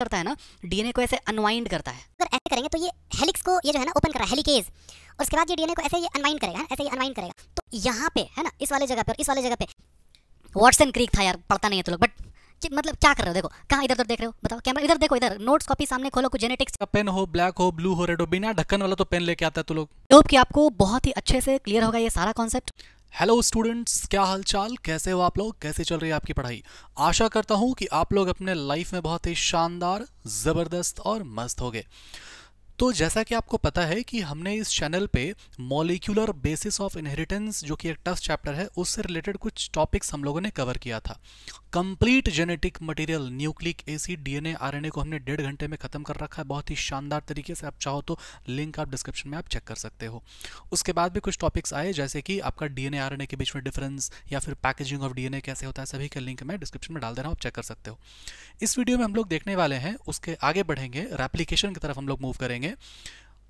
करता है ना, डीएनए को ऐसे अनवाइंड करता है। अगर ऐसे करेंगे तो ये हेलिक्स को ये जो है ना ओपन कर रहा है, हेलिकेज, और उसके बाद ये डीएनए को ऐसे ये अनवाइंड करेगा, ऐसे ये अनवाइंड करेगा। तो यहाँ पे है ना, इस वाले जगह पे और इस वाले जगह पे वॉटसन क्रीक था यार, पढ़ता नहीं है तो लोग, बट मतलब क्या कर रहे हो, देखो कहाँ इधर उधर देख रहे हो, बताओ कैमरा इधर देखो, इधर नोट्स कॉपी सामने खोलो, कुछ जेनेटिक्स का पेन हो, ब्लैक हो, ब्लू हो, रेड हो, बिना ढक्कन वाला तो पेन लेके आता है तो लोग। होप कि आपको बहुत ही अच्छे से क्लियर होगा ये सारा कॉन्सेप्ट। हेलो स्टूडेंट्स, क्या हालचाल, कैसे हो आप लोग, कैसे चल रही है आपकी पढ़ाई। आशा करता हूँ कि आप लोग अपने लाइफ में बहुत ही शानदार, ज़बरदस्त और मस्त होगे। तो जैसा कि आपको पता है कि हमने इस चैनल पे मॉलिक्यूलर बेसिस ऑफ इनहेरिटेंस, जो कि एक टफ चैप्टर है, उससे रिलेटेड कुछ टॉपिक्स हम लोगों ने कवर किया था। Complete genetic material, nucleic acid, DNA, RNA को हमने 1.5 घंटे में खत्म कर रखा है बहुत ही शानदार तरीके से। आप चाहो तो लिंक आप डिस्क्रिप्शन में आप चेक कर सकते हो। उसके बाद भी कुछ टॉपिक्स आए, जैसे कि आपका डीएनए आरएनए के बीच में डिफरेंस, या फिर पैकेजिंग ऑफ डीएनए कैसे होता है, सभी का लिंक मैं डिस्क्रिप्शन में डाल दे रहा हूँ, आप चेक कर सकते हो। इस वीडियो में हम लोग देखने वाले हैं, उसके आगे बढ़ेंगे, रेप्लिकेशन की तरफ हम लोग मूव करेंगे।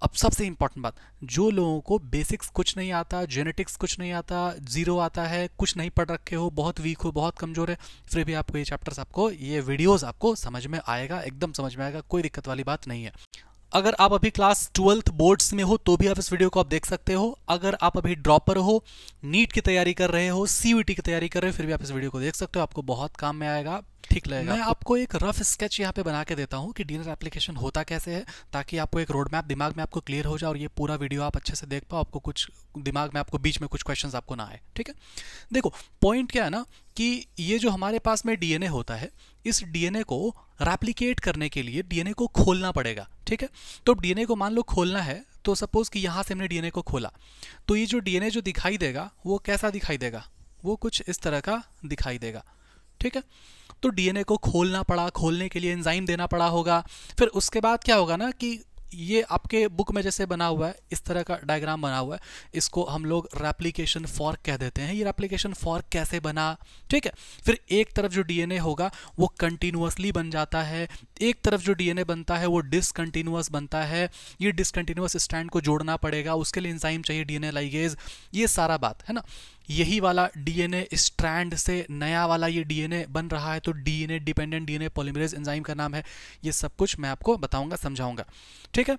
अब सबसे इंपॉर्टेंट बात, जो लोगों को बेसिक्स कुछ नहीं आता, जेनेटिक्स कुछ नहीं आता, जीरो आता है, कुछ नहीं पढ़ रखे हो, बहुत वीक हो, बहुत कमजोर है, फिर भी आपको ये चैप्टर्स, आपको ये वीडियोस आपको समझ में आएगा, एकदम समझ में आएगा, कोई दिक्कत वाली बात नहीं है। अगर आप अभी क्लास 12th बोर्ड्स में हो तो भी आप इस वीडियो को आप देख सकते हो। अगर आप अभी ड्रॉपर हो, नीट की तैयारी कर रहे हो, सीयूईटी की तैयारी कर रहे हो, फिर भी आप इस वीडियो को देख सकते हो, आपको बहुत काम में आएगा, ठीक लगेगा। मैं आपको एक रफ स्केच यहाँ पे बना के देता हूँ कि डीएनए एप्लीकेशन होता कैसे है, ताकि आपको एक रोड मैप दिमाग में आपको क्लियर हो जाए और ये पूरा वीडियो आप अच्छे से देख पाओ, आपको कुछ दिमाग में, आपको बीच में कुछ क्वेश्चंस आपको ना आए। ठीक है, देखो पॉइंट क्या है ना, कि ये जो हमारे पास में डीएनए होता है, इस डीएनए को रेप्लिकेट करने के लिए डीएनए को खोलना पड़ेगा। ठीक है, तो डीएनए को मान लो खोलना है, तो सपोज कि यहां से हमने डीएनए को खोला, तो ये जो डीएनए जो दिखाई देगा वो कैसा दिखाई देगा, वो कुछ इस तरह का दिखाई देगा। ठीक है, तो डीएनए को खोलना पड़ा, खोलने के लिए एंजाइम देना पड़ा होगा। फिर उसके बाद क्या होगा ना, कि ये आपके बुक में जैसे बना हुआ है, इस तरह का डायग्राम बना हुआ है, इसको हम लोग रेप्लिकेशन फॉर्क कह देते हैं। ये रेप्लिकेशन फॉर्क कैसे बना, ठीक है। फिर एक तरफ जो डीएनए होगा वो कंटिन्यूअसली बन जाता है, एक तरफ जो डीएनए बनता है वो डिसकंटिन्यूअस बनता है। ये डिसकंटिन्यूअस स्ट्रैंड को जोड़ना पड़ेगा, उसके लिए एंजाइम चाहिए, डीएनए लाइगेज, ये सारा बात है ना। यही वाला डीएनए स्ट्रैंड से नया वाला ये डीएनए बन रहा है, तो DNA dependent DNA polymerase enzyme का नाम है। ये सब कुछ मैं आपको बताऊंगा, समझाऊंगा। ठीक है,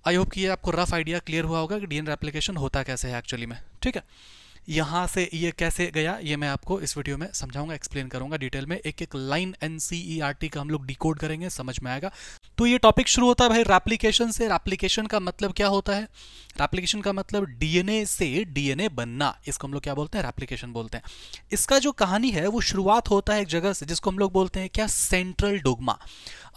आई होप कि ये आपको रफ आइडिया क्लियर हुआ होगा कि डीएनए रेप्लिकेशन होता कैसे है एक्चुअली में। ठीक है, यहाँ से ये कैसे गया ये मैं आपको इस वीडियो में समझाऊंगा, एक्सप्लेन करूंगा डिटेल में, एक एक लाइन एनसीईआरटी का हम लोग डिकोड करेंगे, समझ में आएगा। तो ये टॉपिक शुरू होता है भाई रेप्लिकेशन से। रेप्लिकेशन का मतलब क्या होता है? रेप्लिकेशन का मतलब डीएनए से डीएनए बनना, इसको हम लोग क्या बोलते हैं, रेप्लिकेशन बोलते हैं। इसका जो कहानी है वो शुरुआत होता है एक जगह से, जिसको हम लोग बोलते हैं क्या, सेंट्रल डोग्मा।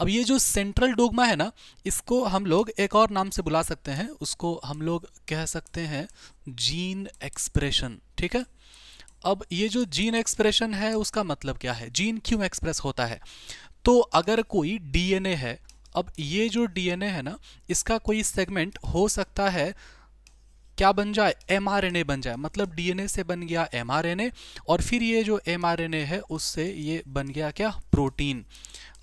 अब ये जो सेंट्रल डोग्मा है ना, इसको हम लोग एक और नाम से बुला सकते हैं, उसको हम लोग कह सकते हैं जीन एक्सप्रेशन। ठीक है, अब ये जो जीन एक्सप्रेशन है उसका मतलब क्या है, जीन क्यों एक्सप्रेस होता है? तो अगर कोई डीएनए है, अब ये जो डीएनए है ना, इसका कोई सेगमेंट हो सकता है क्या बन जाए, एमआरएनए बन जाए, मतलब डीएनए से बन गया एमआरएनए, और फिर ये जो एमआरएनए है उससे ये बन गया क्या, प्रोटीन।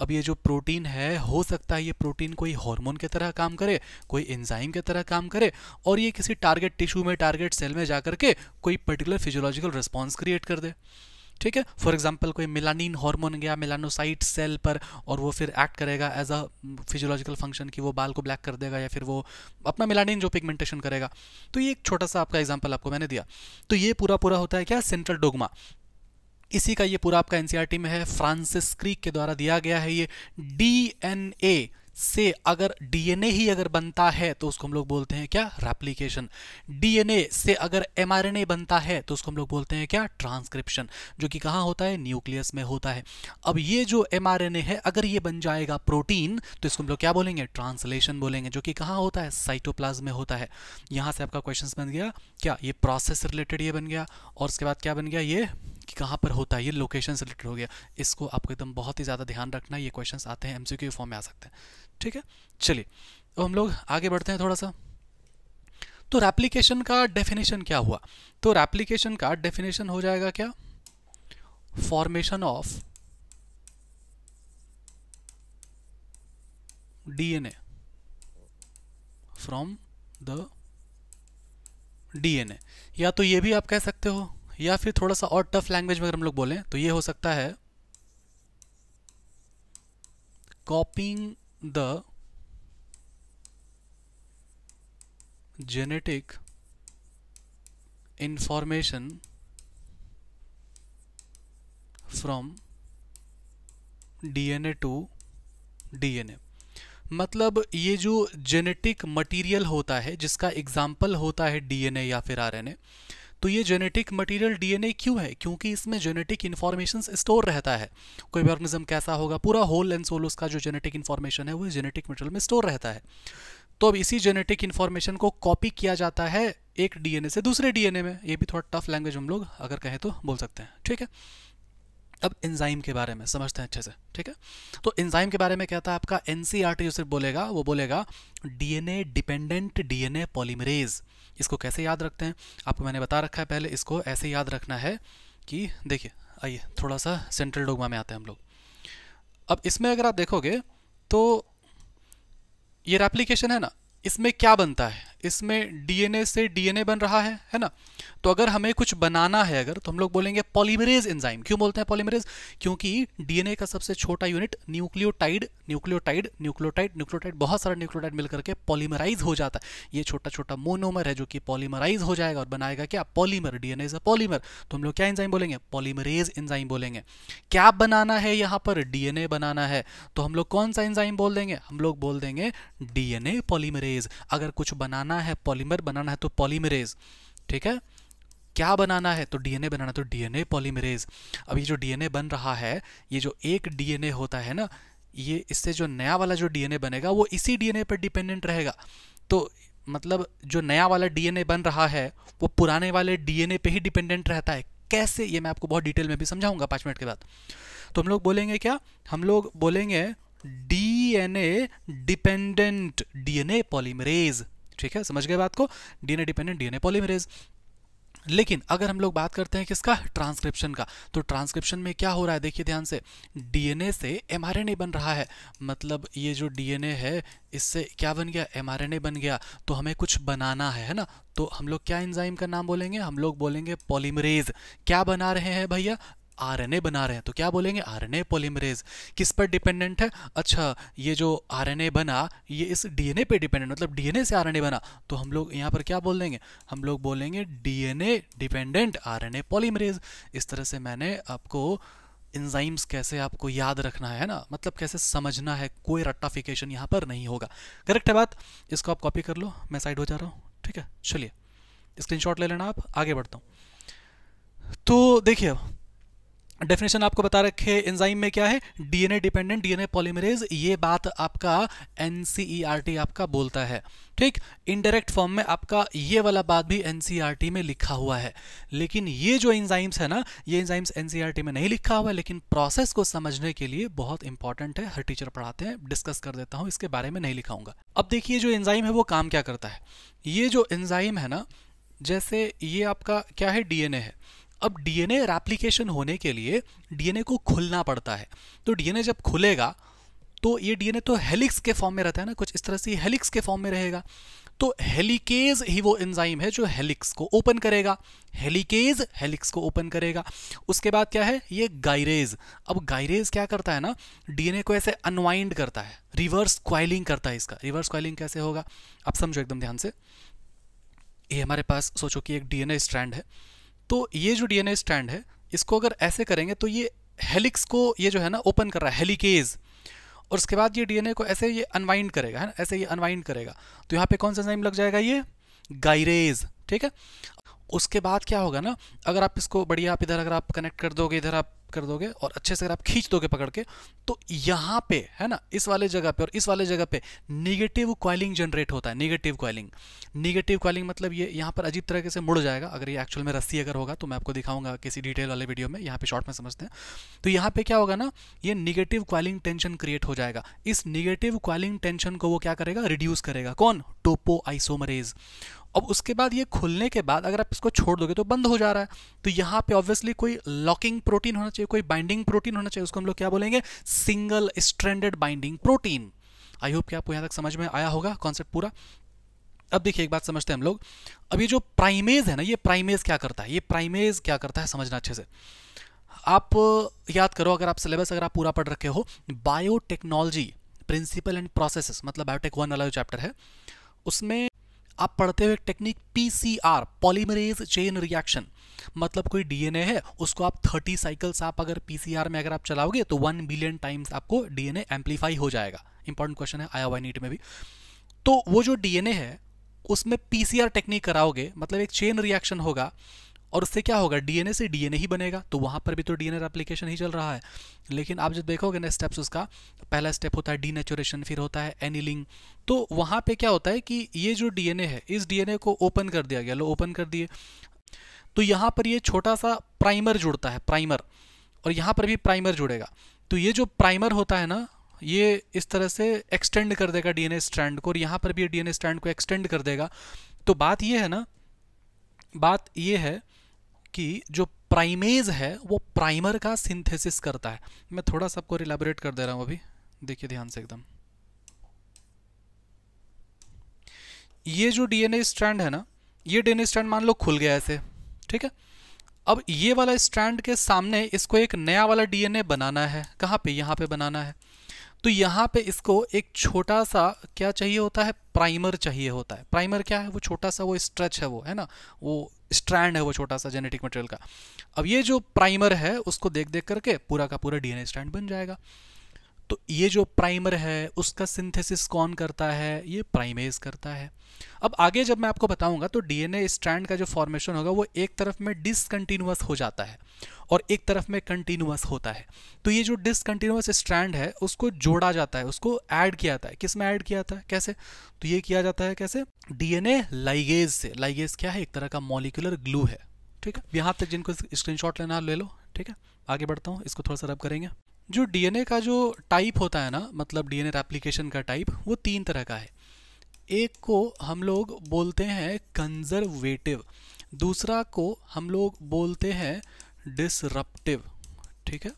अब ये जो प्रोटीन है, हो सकता है ये प्रोटीन कोई हार्मोन की तरह काम करे, कोई एंजाइम की तरह काम करे, और ये किसी टारगेट टिश्यू में, टारगेट सेल में जाकर के कोई पर्टिकुलर फिजियोलॉजिकल रिस्पॉन्स क्रिएट कर दे। ठीक है, फॉर एग्जांपल कोई मेलानिन हार्मोन गया मेलानोसाइट सेल पर, और वो फिर एक्ट करेगा एज अ फिजियोलॉजिकल फंक्शन, कि वो बाल को ब्लैक कर देगा, या फिर वो अपना मेलानिन जो पिगमेंटेशन करेगा। तो ये एक छोटा सा आपका एग्जांपल आपको मैंने दिया। तो ये पूरा पूरा होता है क्या, सेंट्रल डोग्मा। इसी का ये पूरा आपका एनसीईआरटी में है, फ्रांसिस क्रिक के द्वारा दिया गया है। ये डीएनए से अगर डीएनए ही अगर बनता है तो उसको हम लोग बोलते हैं क्या, रेप्लिकेशन। डीएनए से अगर एमआरएनए बनता है तो उसको हम लोग बोलते हैं क्या, ट्रांसक्रिप्शन, जो कि कहाँ होता है, न्यूक्लियस में होता है। अब ये जो एमआरएनए है अगर ये बन जाएगा प्रोटीन, तो इसको हम लोग क्या बोलेंगे, ट्रांसलेशन बोलेंगे, जो कि कहाँ होता है, साइटोप्लाज्म में होता है। यहाँ से आपका क्वेश्चन बन गया क्या, ये प्रोसेस रिलेटेड ये बन गया, और उसके बाद क्या बन गया, ये कि कहाँ पर होता है, ये लोकेशन से रिलेटेड हो गया। इसको आपको एकदम बहुत ही ज़्यादा ध्यान रखना है, ये क्वेश्चंस आते हैं, एमसीक्यू फॉर्म में आ सकते हैं। ठीक है, चलिए अब हम लोग आगे बढ़ते हैं थोड़ा सा। तो रेप्लिकेशन का डेफिनेशन क्या हुआ? तो रेप्लिकेशन का डेफिनेशन हो जाएगा क्या, formation of DNA from the DNA, या तो ये भी आप कह सकते हो, या फिर थोड़ा सा और टफ लैंग्वेज में अगर हम लोग बोलें तो ये हो सकता है copying the genetic information from DNA to DNA। मतलब ये जो जेनेटिक मटेरियल होता है जिसका एग्जाम्पल होता है डीएनए या फिर आरएनए, तो ये जेनेटिक मटेरियल डीएनए क्यों है? क्योंकि इसमें जेनेटिक इन्फॉर्मेशन स्टोर रहता है। कोई भी ऑर्गेनिज्म कैसा होगा, पूरा होल एंड सोल उसका जो जेनेटिक इन्फॉर्मेशन है वो जेनेटिक मटेरियल में स्टोर रहता है। तो अब इसी जेनेटिक इन्फॉर्मेशन को कॉपी किया जाता है एक डीएनए से दूसरे डीएनए में। ये भी थोड़ा टफ लैंग्वेज हम लोग अगर कहें तो बोल सकते हैं, ठीक है। अब एंजाइम के बारे में समझते हैं अच्छे से, ठीक है। तो एंजाइम के बारे में कहता है आपका एनसीईआरटी जो सिर्फ बोलेगा वो बोलेगा डीएनए डिपेंडेंट डीएनए पॉलीमरेज। इसको कैसे याद रखते हैं आपको मैंने बता रखा है पहले। इसको ऐसे याद रखना है कि देखिए, आइए थोड़ा सा सेंट्रल डोग्मा में आते हैं हम लोग। अब इसमें अगर आप देखोगे तो ये रेप्लिकेशन है ना, इसमें क्या बनता है? इसमें डीएनए से डीएनए बन रहा है ना। तो अगर हमें कुछ बनाना है अगर, तो हम लोग बोलेंगे पॉलीमरेज एंजाइम। क्यों बोलते हैं पॉलीमरेज? क्योंकि डीएनए का सबसे छोटा unit nucleotide nucleotide nucleotide nucleotide बहुत सारा न्यूक्लियोटाइड मिलकर के पॉलीमराइज हो जाता है। ये छोटा छोटा मोनोमर है जो कि पॉलीमराइज हो जाएगा और बनाएगा क्या? Polymer. DNA is a polymer. तो हम लोग क्या एंजाइम बोलेंगे? पॉलीमरेज एंजाइम बोलेंगे। क्या बनाना है यहाँ पर? डीएनए बनाना है। तो हम लोग कौन सा एंजाइम बोल देंगे? हम लोग बोल देंगे डीएनए पॉलीमरेज। अगर कुछ बनाना है, पॉलीमर बनाना है तो पॉलीमरेज, ठीक है। क्या बनाना है? तो डीएनए बनाना, तो डीएनए पॉलीमरेज। अब ये जो डीएनए बन रहा है, ये जो एक डीएनए होता है ना, ये इससे जो नया वाला जो डीएनए बनेगा वो इसी डीएनए पर डिपेंडेंट रहेगा। तो मतलब जो नया वाला डीएनए बन रहा है वो पुराने वाले डीएनए पे ही डिपेंडेंट रहता है। कैसे? ये मैं आपको बहुत डिटेल में भी समझाऊंगा 5 मिनट के बाद। तो हम लोग बोलेंगे क्या? हम लोग बोलेंगे डीएनए डिपेंडेंट डीएनए पॉलीमरेज, ठीक है। समझ गए बात को? DNA dependent DNA polymerase. लेकिन अगर हम लोग बात करते हैं किसका? ट्रांसक्रिप्शन का। तो ट्रांसक्रिप्शन में क्या हो रहा है? देखिए ध्यान से, डीएनए से एमआरएनए बन रहा है। मतलब ये जो डीएनए है इससे क्या बन गया? एमआरएनए बन गया। तो हमें कुछ बनाना है ना। तो हम लोग क्या एंजाइम का नाम बोलेंगे? हम लोग बोलेंगे पॉलीमरेज। क्या बना रहे हैं भैया? आरएनए बना रहे हैं। तो क्या बोलेंगे? RNA polymerase. किस पर डिपेंडेंट है? अच्छा, ये जो आरएनए बना ये इस डीएनए पे डिपेंडेंट, मतलब डीएनए से आरएनए बना। तो हम लोग यहाँ पर क्या बोल देंगे? हम लोग बोलेंगे डीएनए डिपेंडेंट आरएनए पॉलीमरेज। इस तरह से मैंने आपको एंजाइम्स कैसे आपको याद रखना है ना, मतलब कैसे समझना है, कोई रट्टाफिकेशन यहाँ पर नहीं होगा। करेक्ट है बात? इसको आप कॉपी कर लो, मैं साइड हो जा रहा हूँ, ठीक है। चलिए स्क्रीनशॉट ले लेना, आप आगे बढ़ता हूँ। तो देखिए डेफिनेशन आपको बता रखे एंजाइम में क्या है? DNA dependent DNA polymerase. ये बात आपका एनसीईआरटी आपका बोलता है, ठीक। इनडायरेक्ट फॉर्म में आपका ये वाला बात भी एनसीईआरटी में लिखा हुआ है। लेकिन ये जो एंजाइम्स है ना, ये एंजाइम्स एनसीईआरटी में नहीं लिखा हुआ है, लेकिन प्रोसेस को समझने के लिए बहुत इंपॉर्टेंट है। हर टीचर पढ़ाते हैं, डिस्कस कर देता हूं, इसके बारे में नहीं लिखाऊंगा। अब देखिए जो एंजाइम है वो काम क्या करता है। ये जो एंजाइम है ना, जैसे ये आपका क्या है? डीएनए है। अब डीएनए रेप्लिकेशन होने के लिए डीएनए को खुलना पड़ता है। तो डीएनए जब खुलेगा तो ये डीएनए तो हेलिक्स के फॉर्म में रहता है ना, कुछ इस तरह से हेलिक्स के फॉर्म में रहेगा। तो हेलिकेज ही वो एंजाइम है जो हेलिक्स को ओपन करेगा। हेलिकेज हेलिक्स को ओपन करेगा। उसके बाद क्या है? ये गायरेज। अब गायरेज क्या करता है ना, डीएनए को ऐसे अनवाइंड करता है, रिवर्स क्वाइलिंग करता है। इसका रिवर्स क्वाइलिंग कैसे होगा आप समझो एकदम ध्यान से। ये हमारे पास सोचो कि एक डीएनए स्ट्रैंड है। तो ये जो डीएनए स्ट्रैंड है इसको अगर ऐसे करेंगे तो ये हेलिक्स को ये जो है ना ओपन कर रहा है, हेलिकेज। और उसके बाद ये डीएनए को ऐसे ये अनवाइंड करेगा, है ना, ऐसे ये अनवाइंड करेगा। तो यहाँ पे कौन सा एंजाइम लग जाएगा? ये गायरेज, ठीक है। उसके बाद क्या होगा ना, अगर आप इसको बढ़िया आप इधर अगर आप कनेक्ट कर दोगे, इधर आप कर दोगे और अच्छे से अगर आप खींच दोगे पकड़ के, तो यहाँ पे है ना, इस वाले जगह पे और इस वाले जगह पे नेगेटिव क्वाइलिंग जनरेट होता है। नेगेटिव क्वाइलिंग, नेगेटिव क्वाइलिंग मतलब ये यहाँ पर अजीब तरीके से मुड़ जाएगा। अगर ये एक्चुअल में रस्सी अगर होगा तो मैं आपको दिखाऊंगा किसी डिटेल वाले वीडियो में, यहाँ पे शॉर्ट में समझते हैं। तो यहाँ पे क्या होगा ना, ये नेगेटिव क्वाइलिंग टेंशन क्रिएट हो जाएगा। इस नेगेटिव क्वाइलिंग टेंशन को वो क्या करेगा? रिड्यूस करेगा। कौन? टोपोआइसोमरेज। अब उसके बाद ये खुलने के बाद अगर आप इसको छोड़ दोगे तो बंद हो जा रहा है। तो यहाँ पे ऑब्वियसली कोई लॉकिंग प्रोटीन होना चाहिए, कोई बाइंडिंग प्रोटीन होना चाहिए। उसको हम लोग क्या बोलेंगे? Single stranded binding protein. I hope कि आपको यहाँ तक समझ में आया होगा कॉन्सेप्ट पूरा। अब देखिए एक बात समझते हैं हम लोग। अब ये जो प्राइमेज है ना, ये प्राइमेज क्या करता है? ये प्राइमेज क्या करता है समझना अच्छे से। आप याद करो, अगर आप सिलेबस अगर आप पूरा पढ़ रखे हो, बायोटेक्नोलॉजी प्रिंसिपल एंड प्रोसेसेस, मतलब बायोटेक 1 वाला जो चैप्टर है उसमें आप पढ़ते हुए technique PCR, polymerase chain reaction, मतलब कोई डीएनए है उसको आप 30 साइकिल्स आप अगर पीसीआर में अगर आप चलाओगे तो 1 बिलियन टाइम्स आपको डीएनए एम्पलीफाई हो जाएगा। इंपॉर्टेंट क्वेश्चन है, आया हुआ नीट में भी। तो वो जो डीएनए है उसमें पीसीआर टेक्निक कराओगे, मतलब एक चेन रिएक्शन होगा और उससे क्या होगा, डीएनए से डीएनए ही बनेगा। तो वहां पर भी तो डीएनए रेप्लिकेशन ही चल रहा है। लेकिन आप जब देखोगे ना स्टेप्स, उसका पहला स्टेप होता है डीनेचुरेशन, फिर होता है एनिलिंग। तो वहां पे क्या होता है कि ये जो डीएनए है इस डीएनए को ओपन कर दिया गया, लो ओपन कर दिए, तो यहां पर ये छोटा सा प्राइमर जुड़ता है, प्राइमर, और यहां पर भी प्राइमर जुड़ेगा। तो ये जो प्राइमर होता है ना ये इस तरह से एक्सटेंड कर देगा डीएनए स्ट्रैंड को, और यहां पर भी डीएनए स्ट्रैंड को एक्सटेंड कर देगा। तो बात ये है ना, बात ये है कि जो प्राइमेज है वो प्राइमर का सिंथेसिस करता है। मैं थोड़ा सा आपको इलैबोरेट कर दे रहा हूं अभी, देखिए ध्यान से एकदम। ये जो डीएनए स्ट्रैंड है ना, ये डीएनए स्ट्रैंड मान लो खुल गया ऐसे, ठीक है। अब ये वाला स्ट्रैंड के सामने इसको एक नया वाला डीएनए बनाना है। कहाँ पे, यहाँ पे बनाना है। तो यहाँ पे इसको एक छोटा सा क्या चाहिए होता है, प्राइमर चाहिए होता है। प्राइमर क्या है, वो छोटा सा वो स्ट्रेच है, वो है ना, वो स्ट्रैंड है वो छोटा सा जेनेटिक मटेरियल का। अब ये जो प्राइमर है उसको देख देख करके पूरा का पूरा डीएनए स्ट्रैंड बन जाएगा। तो ये जो प्राइमर है उसका सिंथेसिस कौन करता है, ये प्राइमेज करता है। अब आगे जब मैं आपको बताऊंगा तो डीएनए स्ट्रैंड का जो फॉर्मेशन होगा वो एक तरफ में डिसकंटिन्यूअस हो जाता है और एक तरफ में कंटिन्यूअस होता है। तो ये जो डिसकंटिन्यूअस स्ट्रैंड है उसको जोड़ा जाता है, उसको ऐड किया जाता है। किस में ऐड किया जाता है, कैसे, तो ये किया जाता है कैसे, डीएनए लाइगेज से। लाइगेज क्या है, एक तरह का मॉलिक्यूलर ग्लू है, ठीक है। यहां तक जिनको स्क्रीनशॉट लेना ले लो, ठीक है। आगे बढ़ता हूं, इसको थोड़ा सा रब करेंगे। जो डीएनए का जो टाइप होता है ना, मतलब डीएनए रेप्लिकेशन का टाइप, वो 3 तरह का है। एक को हम लोग बोलते हैं कंजर्वेटिव, दूसरा को हम लोग बोलते हैं डिसरप्टिव, ठीक है,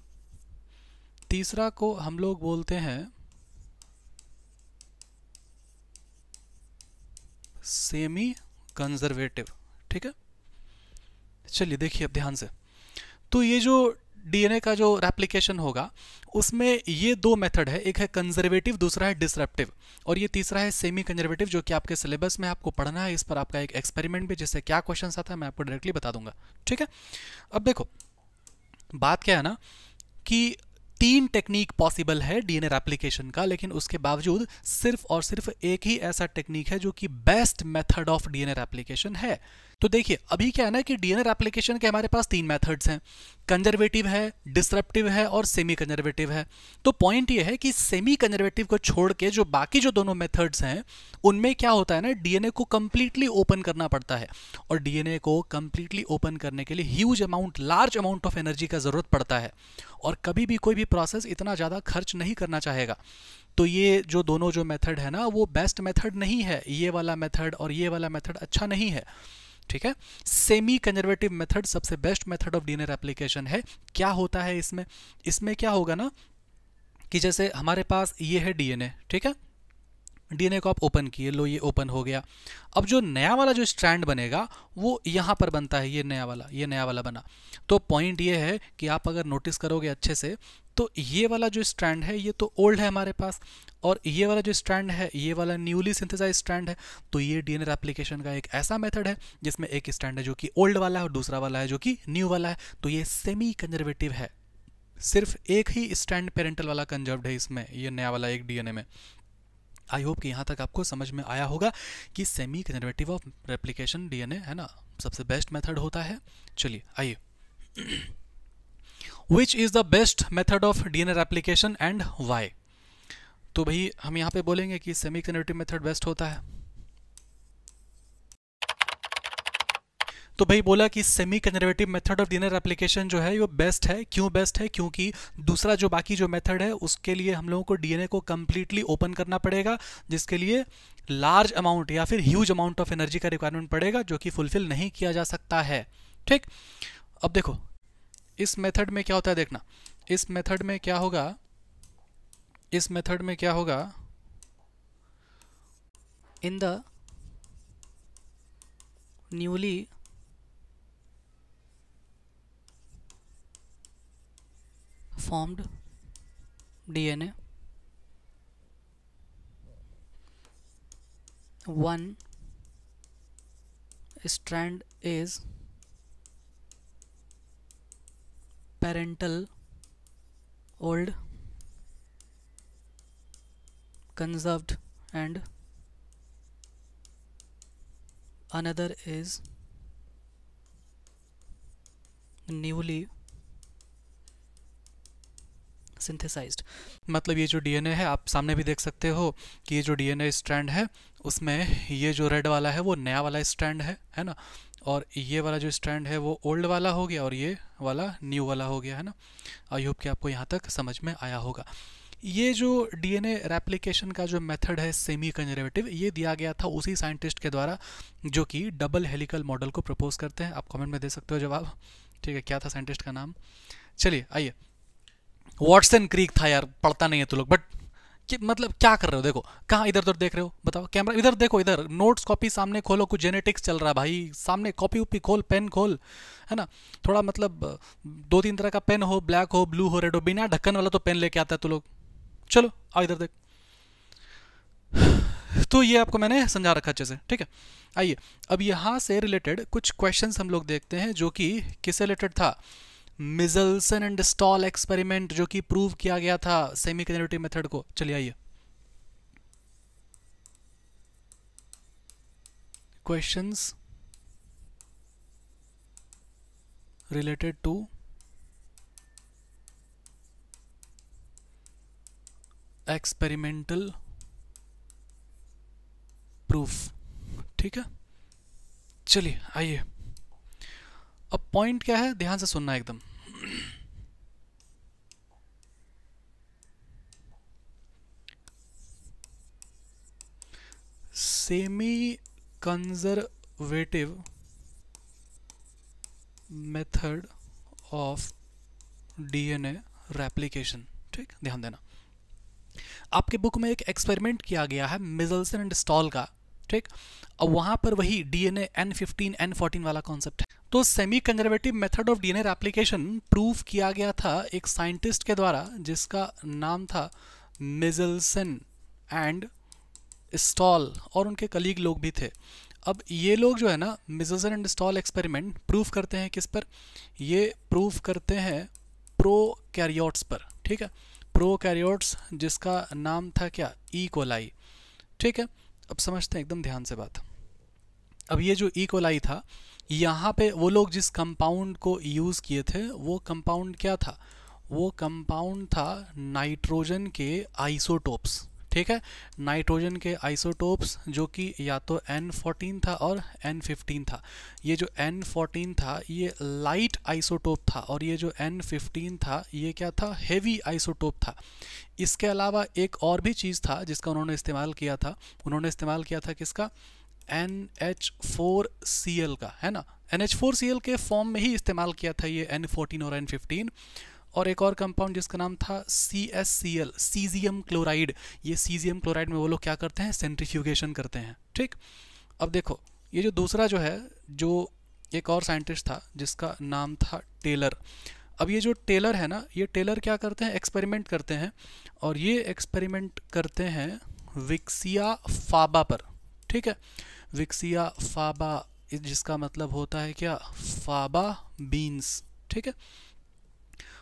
तीसरा को हम लोग बोलते हैं सेमी कंजर्वेटिव, ठीक है। चलिए देखिए अब ध्यान से। तो ये जो डीएनए का जो रेप्लिकेशन होगा उसमें ये 2 मेथड है, एक है कंजर्वेटिव, दूसरा है डिसरप्टिव, और ये तीसरा है सेमी कंजर्वेटिव, जो कि आपके सिलेबस में आपको पढ़ना है। इस पर आपका एक एक्सपेरिमेंट भी, जिससे क्या क्वेश्चन आता है मैं आपको डायरेक्टली बता दूंगा, ठीक है। अब देखो बात क्या है ना कि 3 टेक्निक पॉसिबल है डीएनए रेप्लिकेशन का, लेकिन उसके बावजूद सिर्फ और सिर्फ एक ही ऐसा टेक्निक है जो कि best method of DNA replication है। तो देखिए अभी क्या है ना कि डीएनए रेप्लिकेशन के हमारे पास 3 मेथड्स हैं, कंजर्वेटिव है, डिसरप्टिव है और सेमी कंजर्वेटिव है। तो पॉइंट ये है कि सेमी कंजर्वेटिव को छोड़ के जो बाकी जो दोनों मेथड्स हैं उनमें क्या होता है ना, डीएनए को कंप्लीटली ओपन करना पड़ता है, और डीएनए को कंप्लीटली ओपन करने के लिए huge amount, large amount of energy का जरूरत पड़ता है, और कभी भी कोई भी प्रोसेस इतना ज़्यादा खर्च नहीं करना चाहेगा। तो ये जो दोनों जो मेथड है ना वो बेस्ट मेथड नहीं है, ये वाला मेथड और ये वाला मेथड अच्छा नहीं है, ठीक है। सेमी कंजर्वेटिव मेथड सबसे best method of DNA replication है। क्या होता है इसमें, इसमें क्या होगा ना कि जैसे हमारे पास ये है डीएनए, ठीक है, डीएनए को आप ओपन किए, लो ये ओपन हो गया। अब जो नया वाला जो स्ट्रैंड बनेगा वो यहां पर बनता है, ये नया वाला बना। तो पॉइंट ये है कि आप अगर नोटिस करोगे अच्छे से तो ये वाला जो स्ट्रैंड है ये तो ओल्ड है हमारे पास, और ये वाला जो स्ट्रैंड है ये वाला न्यूली सिंथेसाइज स्ट्रैंड है। तो ये डीएनए रेप्लिकेशन का एक ऐसा मेथड है जिसमें एक स्ट्रैंड है जो कि ओल्ड वाला है और दूसरा वाला है जो कि न्यू वाला है। तो ये सेमी कंजर्वेटिव है, सिर्फ एक ही स्ट्रैंड पेरेंटल वाला कंजर्व्ड है इसमें, ये नया वाला एक डीएनए में। आई होप कि यहाँ तक आपको समझ में आया होगा कि semi conservative of replication DNA है ना सबसे बेस्ट मेथड होता है। चलिए आइए, which is the best method of DNA replication and why. तो भाई हम यहाँ पे बोलेंगे कि सेमी कंजर्वेटिव मेथड बेस्ट होता है। तो भाई बोला कि semi conservative method of DNA replication जो है वो बेस्ट है। क्यों बेस्ट है, क्योंकि दूसरा जो बाकी जो मेथड है उसके लिए हम लोगों को डीएनए को कंप्लीटली ओपन करना पड़ेगा, जिसके लिए लार्ज अमाउंट या फिर ह्यूज अमाउंट ऑफ एनर्जी का रिक्वायरमेंट पड़ेगा, जो कि फुलफिल नहीं किया जा सकता है, ठीक। अब देखो इस मेथड में क्या होता है, देखना इस मेथड में क्या होगा, इस मेथड में क्या होगा, in the newly formed DNA one strand is parental old conserved and another is newly synthesised. मतलब ये जो डीएनए है, आप सामने भी देख सकते हो कि ये जो डीएनए स्ट्रैंड है उसमें ये जो रेड वाला है वो नया वाला स्ट्रैंड है ना, और ये वाला जो स्ट्रैंड है वो ओल्ड वाला हो गया और ये वाला न्यू वाला हो गया, है ना। आई होप कि आपको यहाँ तक समझ में आया होगा। ये जो डीएनए रेप्लिकेशन का जो मेथड है सेमी कंजर्वेटिव, ये दिया गया था उसी साइंटिस्ट के द्वारा जो कि डबल हेलिकल मॉडल को प्रपोज करते हैं। आप कमेंट में दे सकते हो जवाब, ठीक है। क्या था साइंटिस्ट का नाम? चलिए आइए, वॉटसन क्रीक था यार, पढ़ता नहीं है तो लोग, बट मतलब क्या कर रहे हो? देखो कहाँ इधर उधर देख रहे हो, बताओ। कैमरा इधर देखो, इधर नोट्स कॉपी सामने खोलो, कुछ जेनेटिक्स चल रहा है भाई, सामने कॉपी उपी खोल, पेन खोल, है ना। थोड़ा मतलब 2-3 तरह का पेन हो, ब्लैक हो, ब्लू हो, रेड हो, बिना ढक्कन वाला तो पेन लेके आता है तो लोग। चलो आओ इधर देख। तो ये आपको मैंने समझा रखा अच्छे से, ठीक है। आइए अब यहाँ से रिलेटेड कुछ क्वेश्चंस हम लोग देखते हैं जो कि किससे रिलेटेड था? मिज़ल्सन एंड स्टॉल एक्सपेरिमेंट, जो कि प्रूव किया गया था सेमी कंजर्वेटिव मेथड को। चलिए आइए, questions related to experimental proof, ठीक है। चलिए आइए, अब पॉइंट क्या है ध्यान से सुनना एकदम। Semi conservative method of DNA replication, ठीक, ध्यान देना। आपके बुक में एक एक्सपेरिमेंट किया गया है मिज़ल्सन एंड स्टॉल का, ठीक। अब वहां पर वही डीएनए N15 N14 वाला कॉन्सेप्ट है। तो semi conservative method of DNA replication prove किया गया था एक साइंटिस्ट के द्वारा जिसका नाम था मिज़ल्सन एंड स्टॉल, और उनके कलीग लोग भी थे। अब ये लोग जो है ना, मिज़ल्सन एंड स्टॉल एक्सपेरिमेंट प्रूव करते हैं किस पर? ये प्रूव करते हैं प्रोकैरियोट्स पर, ठीक है। प्रोकैरियोट्स जिसका नाम था क्या? ई कोलाई, ठीक है। अब समझते हैं एकदम ध्यान से बात। अब ये जो ई कोलाई था, यहाँ पे वो लोग जिस कंपाउंड को यूज़ किए थे वो कंपाउंड क्या था? वो कंपाउंड था नाइट्रोजन के आइसोटोप्स, ठीक है। नाइट्रोजन के आइसोटोप्स जो कि या तो N14 था और N15 था। ये जो N14 था ये लाइट आइसोटोप था और ये जो N15 था ये क्या था? हेवी आइसोटोप था। इसके अलावा एक और भी चीज़ था जिसका उन्होंने इस्तेमाल किया था। उन्होंने इस्तेमाल किया था किसका? NH4Cl का, है ना। NH4Cl के फॉर्म में ही इस्तेमाल किया था ये N14 और N15। और एक और कंपाउंड जिसका नाम था CSCl, सीजियम क्लोराइड। ये सीजियम क्लोराइड में वो लोग क्या करते हैं? सेंट्रीफ्यूगेशन करते हैं, ठीक। अब देखो ये जो दूसरा जो है, जो एक और साइंटिस्ट था जिसका नाम था टेलर। अब ये जो टेलर है ना, ये टेलर क्या करते हैं? एक्सपेरिमेंट करते हैं, और ये एक्सपेरिमेंट करते हैं विक्सिया फाबा पर, ठीक है। विक्सिया फाबा जिसका मतलब होता है क्या? फाबा बीन्स, ठीक है।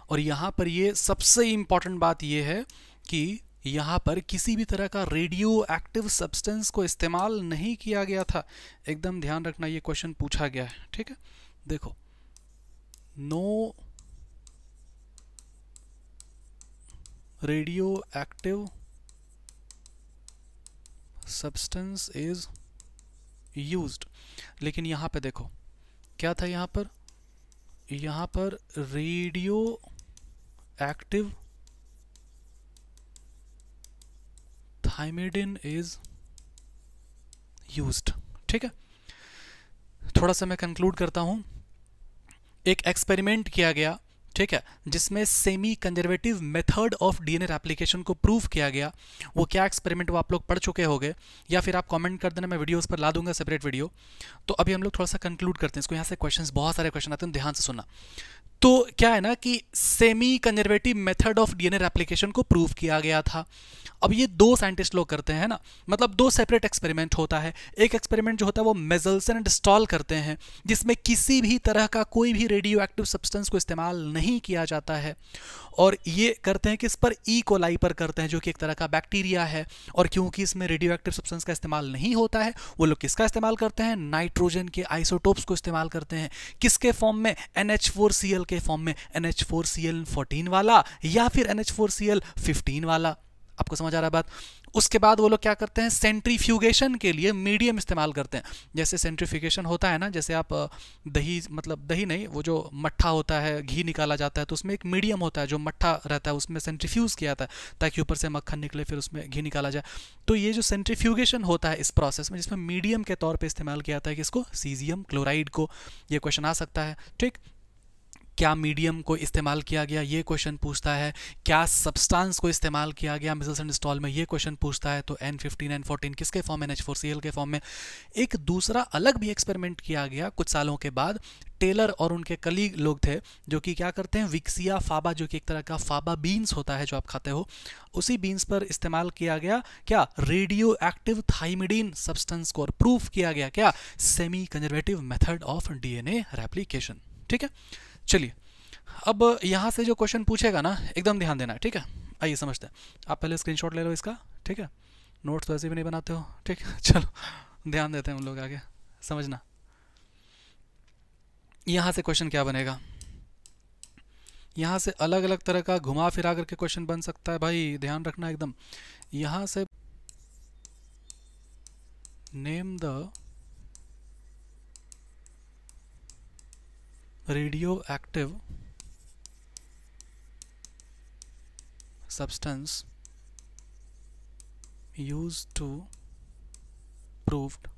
और यहाँ पर ये सबसे इम्पॉर्टेंट बात ये है कि यहाँ पर किसी भी तरह का रेडियो एक्टिव सब्सटेंस को इस्तेमाल नहीं किया गया था। एकदम ध्यान रखना, ये क्वेश्चन पूछा गया है, ठीक है। देखो, no radioactive substance is used. लेकिन यहाँ पे देखो क्या था, यहाँ पर radioactive thymidine is used, ठीक है। थोड़ा सा मैं कंक्लूड करता हूं। एक एक्सपेरिमेंट किया गया, ठीक है, जिसमें semi conservative method of DNA replication को प्रूव किया गया। वो क्या एक्सपेरिमेंट वो आप लोग पढ़ चुके होंगे, या फिर आप कमेंट कर देना, मैं वीडियोस पर ला दूंगा सेपरेट वीडियो। तो अभी हम लोग थोड़ा सा कंक्लूड करते हैं इसको। यहाँ से क्वेश्चंस, बहुत सारे क्वेश्चन आते हैं, ध्यान से सुनना। तो क्या है ना कि semi conservative method of DNA replication को प्रूव किया गया था। अब ये दो साइंटिस्ट लोग करते हैं ना, मतलब दो सेपरेट एक्सपेरिमेंट होता है। एक एक्सपेरिमेंट जो होता है वो मेजल्सन एंड स्टॉल करते हैं, जिसमें किसी भी तरह का कोई भी रेडियो एक्टिव सब्सटेंस को इस्तेमाल नहीं किया जाता है, और ये करते हैं किस पर, ई कोलाई पर करते हैं, जो कि एक तरह का बैक्टीरिया है। और क्योंकि इसमें रेडियो एक्टिव सब्सटेंस का इस्तेमाल नहीं होता है, वो लोग किसका इस्तेमाल करते हैं, नाइट्रोजन के आइसोटोप्स को इस्तेमाल करते हैं। किसके फॉर्म में, NH4Cl के फॉर्म में, NH4Cl14 वाला या फिर NH4Cl15 वाला। आपको समझ आ रहा है बात। उसके बाद वो लोग क्या करते हैं, सेंट्रीफ्यूगेशन के लिए मीडियम इस्तेमाल करते हैं। जैसे सेंट्रीफ्यूगेशन होता है ना, जैसे आप दही, मतलब दही नहीं, वो जो मट्ठा होता है, घी निकाला जाता है, तो उसमें एक मीडियम होता है जो मट्ठा रहता है, उसमें सेंट्रीफ्यूज किया जाता है ताकि ऊपर से मक्खन निकले, फिर उसमें घी निकाला जाए। तो ये जो सेंट्रीफ्यूगेशन होता है इस प्रोसेस में, जिसमें मीडियम के तौर पर इस्तेमाल किया जाता है किसको, सीजियम क्लोराइड को। ये क्वेश्चन आ सकता है, ठीक। क्या मीडियम को इस्तेमाल किया गया, ये क्वेश्चन पूछता है। क्या सब्सटेंस को इस्तेमाल किया गया मेजल्सन एंड स्टॉल में, ये क्वेश्चन पूछता है। तो N15 N14 किसके फॉर्म में, NH4Cl के फॉर्म में। एक दूसरा अलग भी एक्सपेरिमेंट किया गया कुछ सालों के बाद। टेलर और उनके कलीग लोग थे जो कि क्या करते हैं, विक्सिया फाबा, जो कि एक तरह का फाबा बीन्स होता है जो आप खाते हो, उसी बीन्स पर इस्तेमाल किया गया क्या, रेडियो एक्टिव थाइमिडीन सब्सटेंस को, और प्रूफ किया गया क्या, semi conservative method of DNA replication. ठीक है, चलिए अब यहां से जो क्वेश्चन पूछेगा ना, एकदम ध्यान देना है, ठीक है। आइए समझते हैं। आप पहले स्क्रीनशॉट ले लो इसका, ठीक है। नोट्स वैसे भी नहीं बनाते हो, ठीक है। चलो ध्यान देते हैं हम लोग आगे, समझना। यहां से क्वेश्चन क्या बनेगा, यहां से अलग अलग तरह का घुमा फिरा करके क्वेश्चन बन सकता है भाई, ध्यान रखना एकदम। यहां से name the radioactive substance used to proved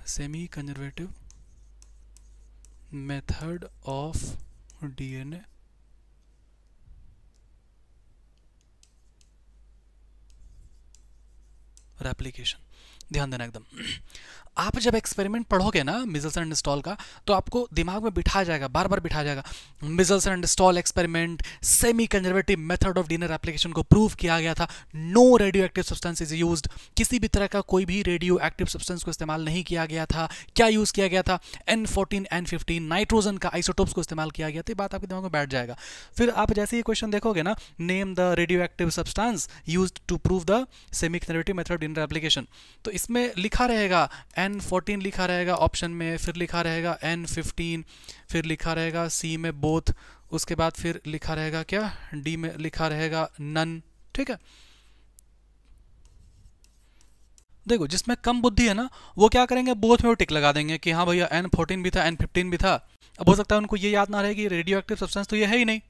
semi-conservative method of DNA replication। ध्यान देना एकदम। आप जब एक्सपेरिमेंट पढ़ोगे ना मिजल्सन एंड स्टॉल का, तो आपको दिमाग में बिठा जाएगा, बार बार बिठा जाएगा। Meselson and Stahl experiment, semi conservative method of DNA replication को प्रूव किया गया था। No radioactive substance is used, किसी भी तरह का कोई भी रेडियो एक्टिव सब्सटेंस को इस्तेमाल नहीं किया गया था। क्या यूज किया गया था, N14 N15 नाइट्रोजन का आइसोटोप्स को इस्तेमाल किया गया था। ये बात आपके दिमाग में बैठ जाएगा। फिर आप जैसे ये क्वेश्चन देखोगे ना, name the radioactive substance used to prove the semi conservative method of DNA replication, तो इसमें लिखा रहेगा N14 लिखा रहेगा ऑप्शन में, फिर लिखा रहेगा N15, फिर लिखा रहेगा C में बोथ, उसके बाद फिर लिखा रहेगा क्या, D में लिखा रहेगा नन। ठीक है, देखो जिसमें कम बुद्धि है ना, वो क्या करेंगे, बोथ में वो टिक लगा देंगे कि हाँ भैया N14 भी था N15 भी था। अब हो सकता है उनको ये याद ना रहे कि रेडियो एक्टिव सब्सटेंस तो ये है ही नहीं।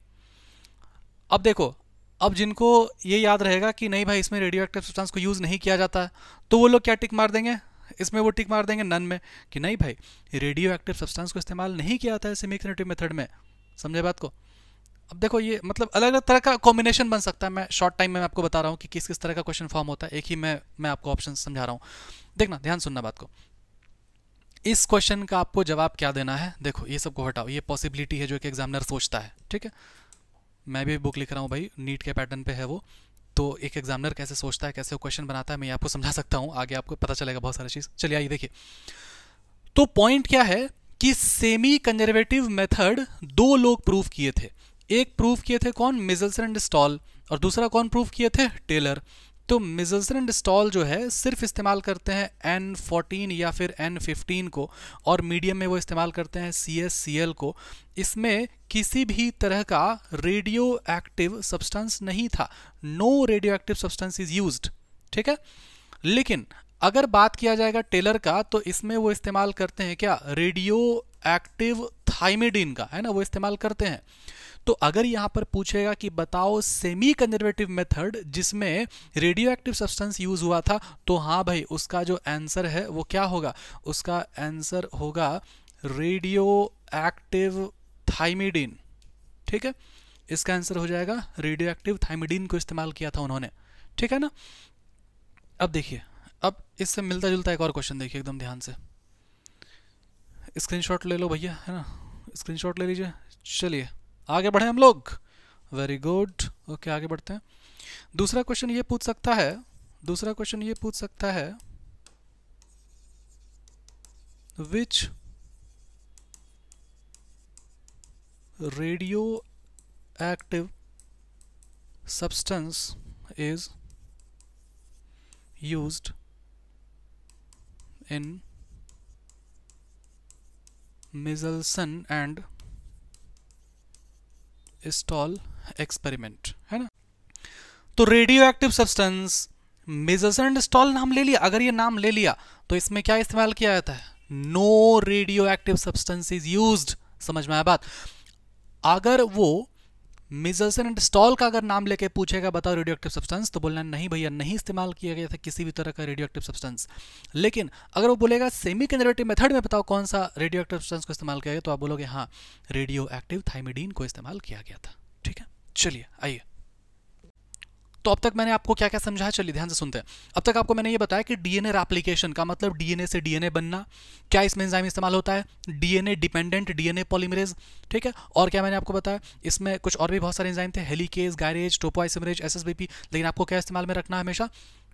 अब देखो, अब जिनको ये याद रहेगा कि नहीं भाई इसमें रेडियो एक्टिव सब्सटेंस को यूज़ नहीं किया जाता है, तो वो लोग क्या टिक मार देंगे, इसमें वो टिक मार देंगे नन में कि नहीं भाई रेडियो एक्टिव सब्सटेंस को इस्तेमाल नहीं किया जाता है सेमी कंडक्टिव मेथड में। समझे बात को। अब देखो ये मतलब अलग अलग तरह का कॉम्बिनेशन बन सकता है। मैं शॉर्ट टाइम में आपको बता रहा हूँ कि किस किस तरह का क्वेश्चन फॉर्म होता है, एक ही मैं आपको ऑप्शन समझा रहा हूँ। देखना, ध्यान सुनना बात को। इस क्वेश्चन का आपको जवाब क्या देना है, देखो ये सबको हटाओ, ये पॉसिबिलिटी है जो कि एग्जामिनर सोचता है। ठीक है, मैं भी बुक लिख रहा हूँ भाई, नीट के पैटर्न पे है वो, तो एक एग्जामिनर कैसे सोचता है, कैसे वो क्वेश्चन बनाता है, मैं आपको समझा सकता हूँ, आगे आपको पता चलेगा बहुत सारी चीज़। चलिए आइए देखिए, तो पॉइंट क्या है कि सेमी कंजर्वेटिव मेथड दो लोग प्रूव किए थे। एक प्रूव किए थे कौन, मिजल्सन एंड स्टॉल, और दूसरा कौन प्रूव किए थे, टेलर। तो मिजल्सन एंड स्टॉल जो है सिर्फ इस्तेमाल करते हैं N14 या फिर N15 को, और मीडियम में वो इस्तेमाल करते हैं CSCl को। इसमें किसी भी तरह का रेडियो एक्टिव सब्सटेंस नहीं था, no radioactive substance is used. ठीक है, लेकिन अगर बात किया जाएगा टेलर का, तो इसमें वो इस्तेमाल करते हैं क्या, रेडियो एक्टिव थाइमिडीन का, है ना, वो इस्तेमाल करते हैं। तो अगर यहां पर पूछेगा कि बताओ सेमी कंजर्वेटिव मेथड जिसमें रेडियो एक्टिव सब्सटेंस यूज हुआ था, तो हाँ भाई उसका जो आंसर है वो क्या होगा, उसका आंसर होगा रेडियो एक्टिव थाइमिडीन। ठीक है, इसका आंसर हो जाएगा रेडियो एक्टिव थाइमिडीन को इस्तेमाल किया था उन्होंने। ठीक है ना। अब देखिए, अब इससे मिलता जुलता एक और क्वेश्चन देखिए एकदम ध्यान से, स्क्रीनशॉट ले लो भैया, है ना, स्क्रीनशॉट ले लीजिए। चलिए आगे बढ़े हम लोग, वेरी गुड, ओके आगे बढ़ते हैं। दूसरा क्वेश्चन ये पूछ सकता है, दूसरा क्वेश्चन ये पूछ सकता है, which radioactive substance is used in Michelson and Stahl experiment, है ना। तो radioactive substance, Meselson and Stahl नाम ले लिया, अगर ये नाम ले लिया तो इसमें क्या इस्तेमाल किया जाता है, no radioactive substance is used, समझ में आया बात। अगर वो मिचेल्सन एंड स्टॉल का अगर नाम लेके पूछेगा बताओ रेडियो एक्टिव सब्सटेंस, तो बोलना नहीं भैया नहीं इस्तेमाल किया गया था किसी भी तरह का रेडियो एक्टिव सब्सटेंस। लेकिन अगर वो बोलेगा सेमी कंजर्वेटिव मेथड में बताओ कौन सा रेडियो एक्टिव सब्सटेंस को इस्तेमाल किया गया, तो आप बोलोगे हाँ रेडियो एक्टिव थाइमिडीन को इस्तेमाल किया गया था। ठीक है, चलिए आइए। तो अब तक मैंने आपको क्या क्या समझाया, चलिए ध्यान से सुनते हैं। अब तक आपको मैंने ये बताया कि डीएनए रेप्लिकेशन का मतलब डीएनए से डीएनए बनना, क्या इसमें एंजाइम इस्तेमाल होता है, डीएनए डिपेंडेंट डीएनए पॉलीमरेज, ठीक है। और क्या मैंने आपको बताया, इसमें कुछ और भी बहुत सारे एंजाइम थे, हेलिकेज, गायरेज, टोपोआइसोमरेज, एसएसबीपी, लेकिन आपको क्या इस्तेमाल में रखना है हमेशा,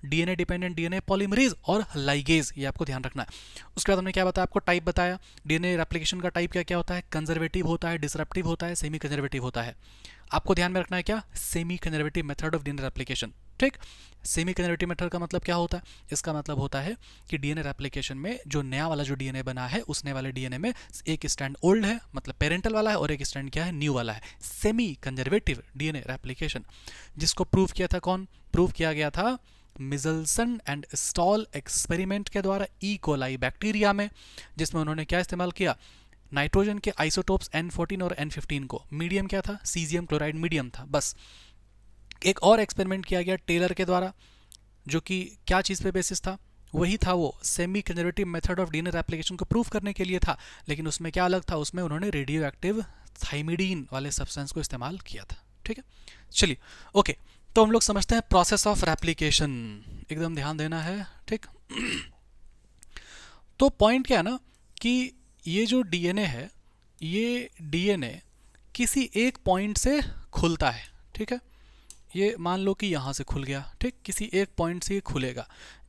डीएनए डिपेंडेंट डीएनए पॉलीमरेज और लाइगेज, ये आपको ध्यान रखना है। उसके बाद हमने क्या बताया, आपको टाइप बताया, डीएनए रेप्लिकेशन का टाइप क्या क्या होता है, कंजर्वेटिव होता है, डिसरप्टिव होता है, सेमी कंजर्वेटिव होता है। आपको ध्यान में रखना है क्या, semi conservative method of DNA replication, ठीक। सेमी कंजर्वेटिव मेथड का मतलब क्या होता है, इसका मतलब होता है कि डीएनए रेप्लिकेशन में जो नया वाला जो डीएनए बना है उस नए वाले डीएनए में एक स्टैंड ओल्ड है मतलब पेरेंटल वाला है और एक स्टैंड क्या है, न्यू वाला है। सेमी कंजर्वेटिव डीएनए रेप्लिकेशन जिसको प्रूव किया था कौन, प्रूव किया गया था मिचेल्सन एंड स्टॉल एक्सपेरिमेंट के द्वारा ई कोलाई बैक्टीरिया में, जिसमें उन्होंने क्या इस्तेमाल किया, नाइट्रोजन के आइसोटोप्स N14 और N15 को, मीडियम क्या था, सीजियम क्लोराइड मीडियम था बस। एक और एक्सपेरिमेंट किया गया टेलर के द्वारा, जो कि क्या चीज़ पे बेसिस था, वही था वो semi conservative method of DNA replication को प्रूव करने के लिए था, लेकिन उसमें क्या अलग था, उसमें उन्होंने रेडियो एक्टिव थाइमिडीन वाले सब्सटेंस को इस्तेमाल किया था। ठीक है, चलिए ओके, तो हम लोग समझते हैं प्रोसेस ऑफ रेप्लिकेशन, एकदम ध्यान देना है, ठीक। तो पॉइंट क्या है ना कि ये जो डीएनए है, ये डीएनए किसी एक पॉइंट से खुलता है, ठीक है। ये मान लो कि यहाँ से खुल गया, ठीक, किसी एक पॉइंट से ये खुलेगा।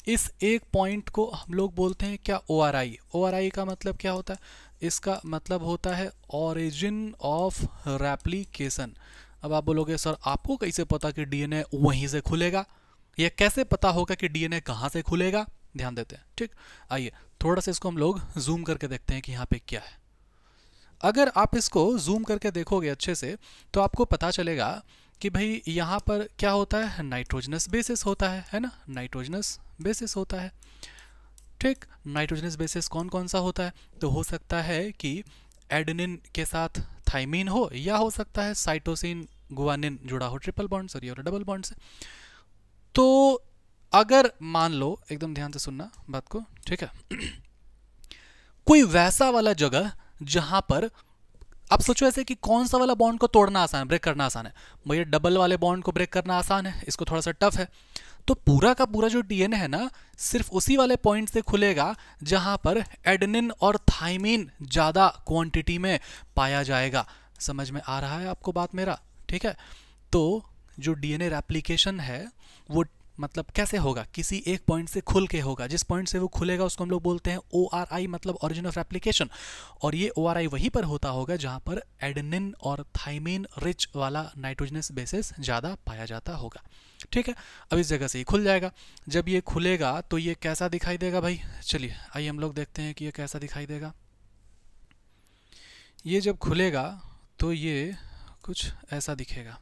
इस एक पॉइंट को हम लोग बोलते हैं क्या, ORI। ORI का मतलब क्या होता है, इसका मतलब होता है ओरिजिन ऑफ रेप्लिकेशन। अब आप बोलोगे सर आपको कैसे पता कि डीएनए वहीं से खुलेगा, यह कैसे पता होगा कि डीएनए कहाँ से खुलेगा, ध्यान देते हैं, ठीक। आइए थोड़ा सा इसको हम लोग जूम करके देखते हैं कि यहाँ पे क्या है। अगर आप इसको जूम करके देखोगे अच्छे से तो आपको पता चलेगा कि भाई यहाँ पर क्या होता है, नाइट्रोजनस बेसिस होता है ना, नाइट्रोजनस बेसिस होता है, ठीक। नाइट्रोजनस बेसिस कौन कौन सा होता है, तो हो सकता है कि एडेनिन के साथ थाइमीन हो, या हो सकता है साइटोसिन गुआनिन जुड़ा हो ट्रिपल बॉन्ड से और डबल बॉन्ड से। तो अगर मान लो, एकदम ध्यान से सुनना बात को, ठीक है, कोई वैसा वाला जगह जहां पर आप सोचो ऐसे कि कौन सा वाला बॉन्ड को तोड़ना आसान है, ब्रेक करना आसान है, भैया डबल वाले बॉन्ड को ब्रेक करना आसान है, इसको थोड़ा सा टफ है। तो पूरा का पूरा जो डीएनए है ना, सिर्फ उसी वाले पॉइंट से खुलेगा जहां पर एडेनिन और थाइमीन ज्यादा क्वांटिटी में पाया जाएगा। समझ में आ रहा है आपको बात मेरा, ठीक है। तो जो डीएनए रेप्लिकेशन है वो मतलब कैसे होगा, किसी एक पॉइंट से खुल के होगा, जिस पॉइंट से वो खुलेगा उसको हम लोग बोलते हैं ORI मतलब ओरिजिन ऑफ रेप्लिकेशन। और ये ORI वहीं पर होता होगा जहां पर एडेनिन और थाइमीन रिच वाला नाइट्रोजनस बेसिस ज़्यादा पाया जाता होगा, ठीक है। अब इस जगह से ये खुल जाएगा, जब ये खुलेगा तो ये कैसा दिखाई देगा भाई, चलिए आइए हम लोग देखते हैं कि ये कैसा दिखाई देगा। ये जब खुलेगा तो ये कुछ ऐसा दिखेगा,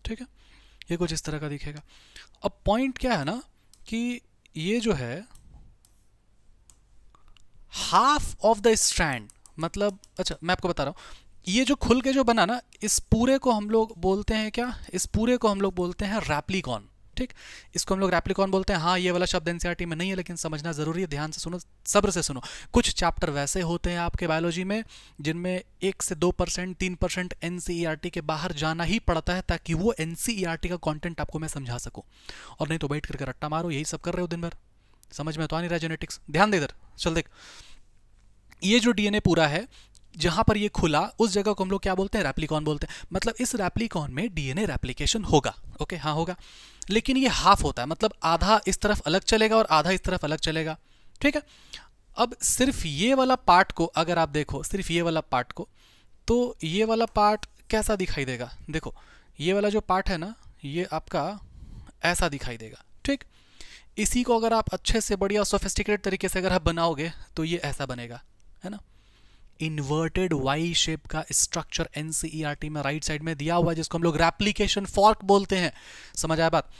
ठीक है, ये कुछ इस तरह का दिखेगा। अब पॉइंट क्या है ना कि ये जो है हाफ ऑफ द स्ट्रैंड, मतलब अच्छा मैं आपको बता रहा हूं, ये जो खुल के जो बना ना, इस पूरे को हम लोग बोलते हैं क्या, इस पूरे को हम लोग बोलते हैं रैप्लिकॉन, ठीक, इसको हम लोग रेप्लिकॉन बोलते हैं। हाँ, ये वाला शब्द एनसीईआरटी में नहीं है, लेकिन समझना जरूरी है, ध्यान से सुनो, सब्र से सुनो। कुछ चैप्टर वैसे होते हैं आपके बायोलॉजी में जिनमें 1 से 2%, 3% एनसीईआरटी के बाहर जाना ही पड़ता है, ताकि वो एनसीईआरटी का कंटेंट आपको मैं समझा सकूं, और नहीं तो बैठ करके रट्टा मारो, यही सब कर रहे हो दिन भर, समझ में तो आ नहीं रहा जेनेटिक्स। ध्यान दे इधर, चल देख, ये जो डीएनए पूरा है, जहां पर ये खुला, उस जगह को हम लोग क्या बोलते हैं? रेप्लिकॉन बोलते हैं। मतलब इस रेप्लिकॉन में डीएनए रेप्लिकेशन होगा। ओके, हाँ होगा, लेकिन ये हाफ होता है, मतलब आधा इस तरफ अलग चलेगा और आधा इस तरफ अलग चलेगा। ठीक है, अब सिर्फ ये वाला पार्ट को अगर आप देखो, सिर्फ ये वाला पार्ट को, तो ये वाला पार्ट कैसा दिखाई देगा? देखो, ये वाला जो पार्ट है ना, ये आपका ऐसा दिखाई देगा। ठीक, इसी को अगर आप अच्छे से बढ़िया सोफिस्टिकेटेड तरीके से अगर आप बनाओगे तो ये ऐसा बनेगा, है ना। इन्वर्टेड वाई शेप का स्ट्रक्चर एनसीईआरटी में राइट साइड में दिया हुआ है, जिसको हम लोग रेप्लिकेशन फॉर्क बोलते हैं। समझ आया बात?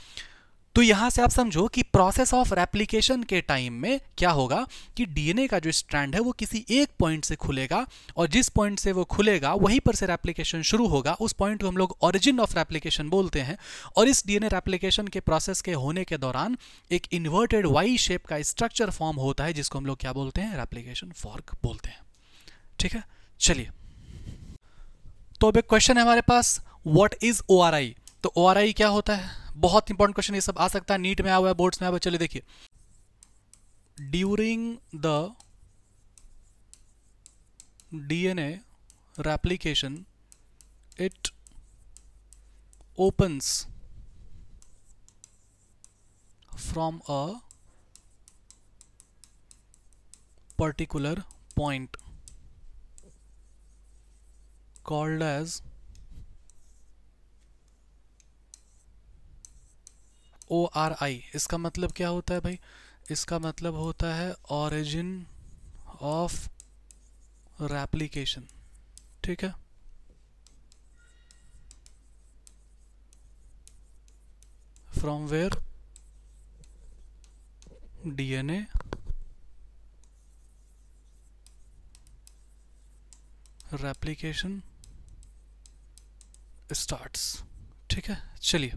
तो यहां से आप समझो कि प्रोसेस ऑफ रेप्लिकेशन के टाइम में क्या होगा कि डीएनए का जो स्ट्रैंड है वो किसी एक पॉइंट से खुलेगा, और जिस पॉइंट से वो खुलेगा वहीं पर से रेप्लिकेशन शुरू होगा। उस पॉइंट को हम लोग ओरिजिन ऑफ रेप्लिकेशन बोलते हैं। और इस डीएनए रेप्लिकेशन के प्रोसेस के होने के दौरान एक इन्वर्टेड वाई शेप का स्ट्रक्चर फॉर्म होता है, जिसको हम लोग क्या बोलते हैं? रेप्लिकेशन फॉर्क बोलते हैं। ठीक है, चलिए, तो अब एक क्वेश्चन है हमारे पास, व्हाट इज ओआरआई? तो ओआरआई क्या होता है? बहुत इंपॉर्टेंट क्वेश्चन, ये सब आ सकता है, नीट में आया हुआ है, बोर्ड्स में आया हुआ है। चलिए देखिए, during the DNA replication it opens from a particular point called as ORI। इसका मतलब क्या होता है भाई? इसका मतलब होता है origin of replication। ठीक है, from where DNA replication starts. ठीक है, चलिए,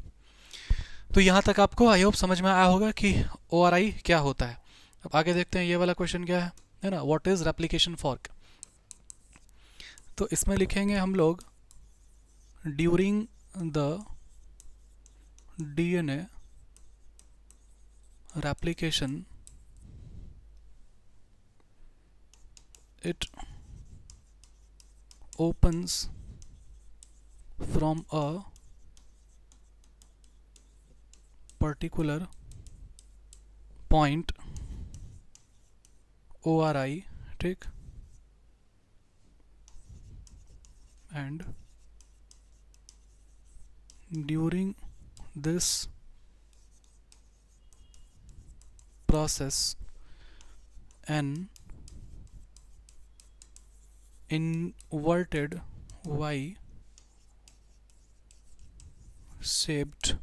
तो यहां तक आपको आई होप समझ में आया होगा कि ओआरआई क्या होता है। अब आगे देखते हैं, ये वाला क्वेश्चन क्या है ना, व्हाट इज रेप्लिकेशन फॉर्क? तो इसमें लिखेंगे हम लोग, during the DNA replication it opens from a particular point ORI, ठीक, and during this process an inverted Y shaped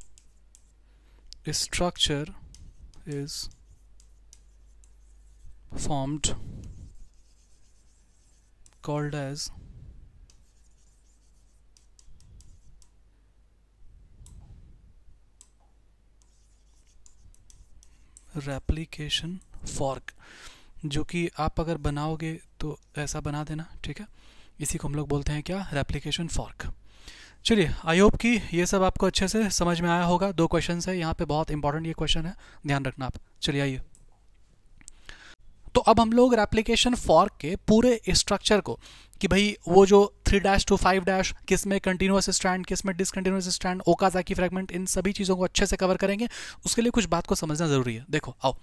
structure is formed, called as replication fork, जो कि आप अगर बनाओगे तो ऐसा बना देना। ठीक है, इसी को हम लोग बोलते हैं क्या? Replication fork. चलिए, आई होप कि ये सब आपको अच्छे से समझ में आया होगा। 2 क्वेश्चन है यहाँ पे, बहुत इंपॉर्टेंट ये क्वेश्चन है, ध्यान रखना आप। चलिए आइए, तो अब हम लोग रेप्लिकेशन फॉर्क के पूरे स्ट्रक्चर को, कि भाई वो जो 3' to 5', किस में कंटिन्यूअस स्ट्रैंड, किस में डिसकंटिन्यूअस स्ट्रैंड, ओकाज़ाकी फ्रैगमेंट, इन सभी चीज़ों को अच्छे से कवर करेंगे। उसके लिए कुछ बात को समझना ज़रूरी है। देखो, आओ,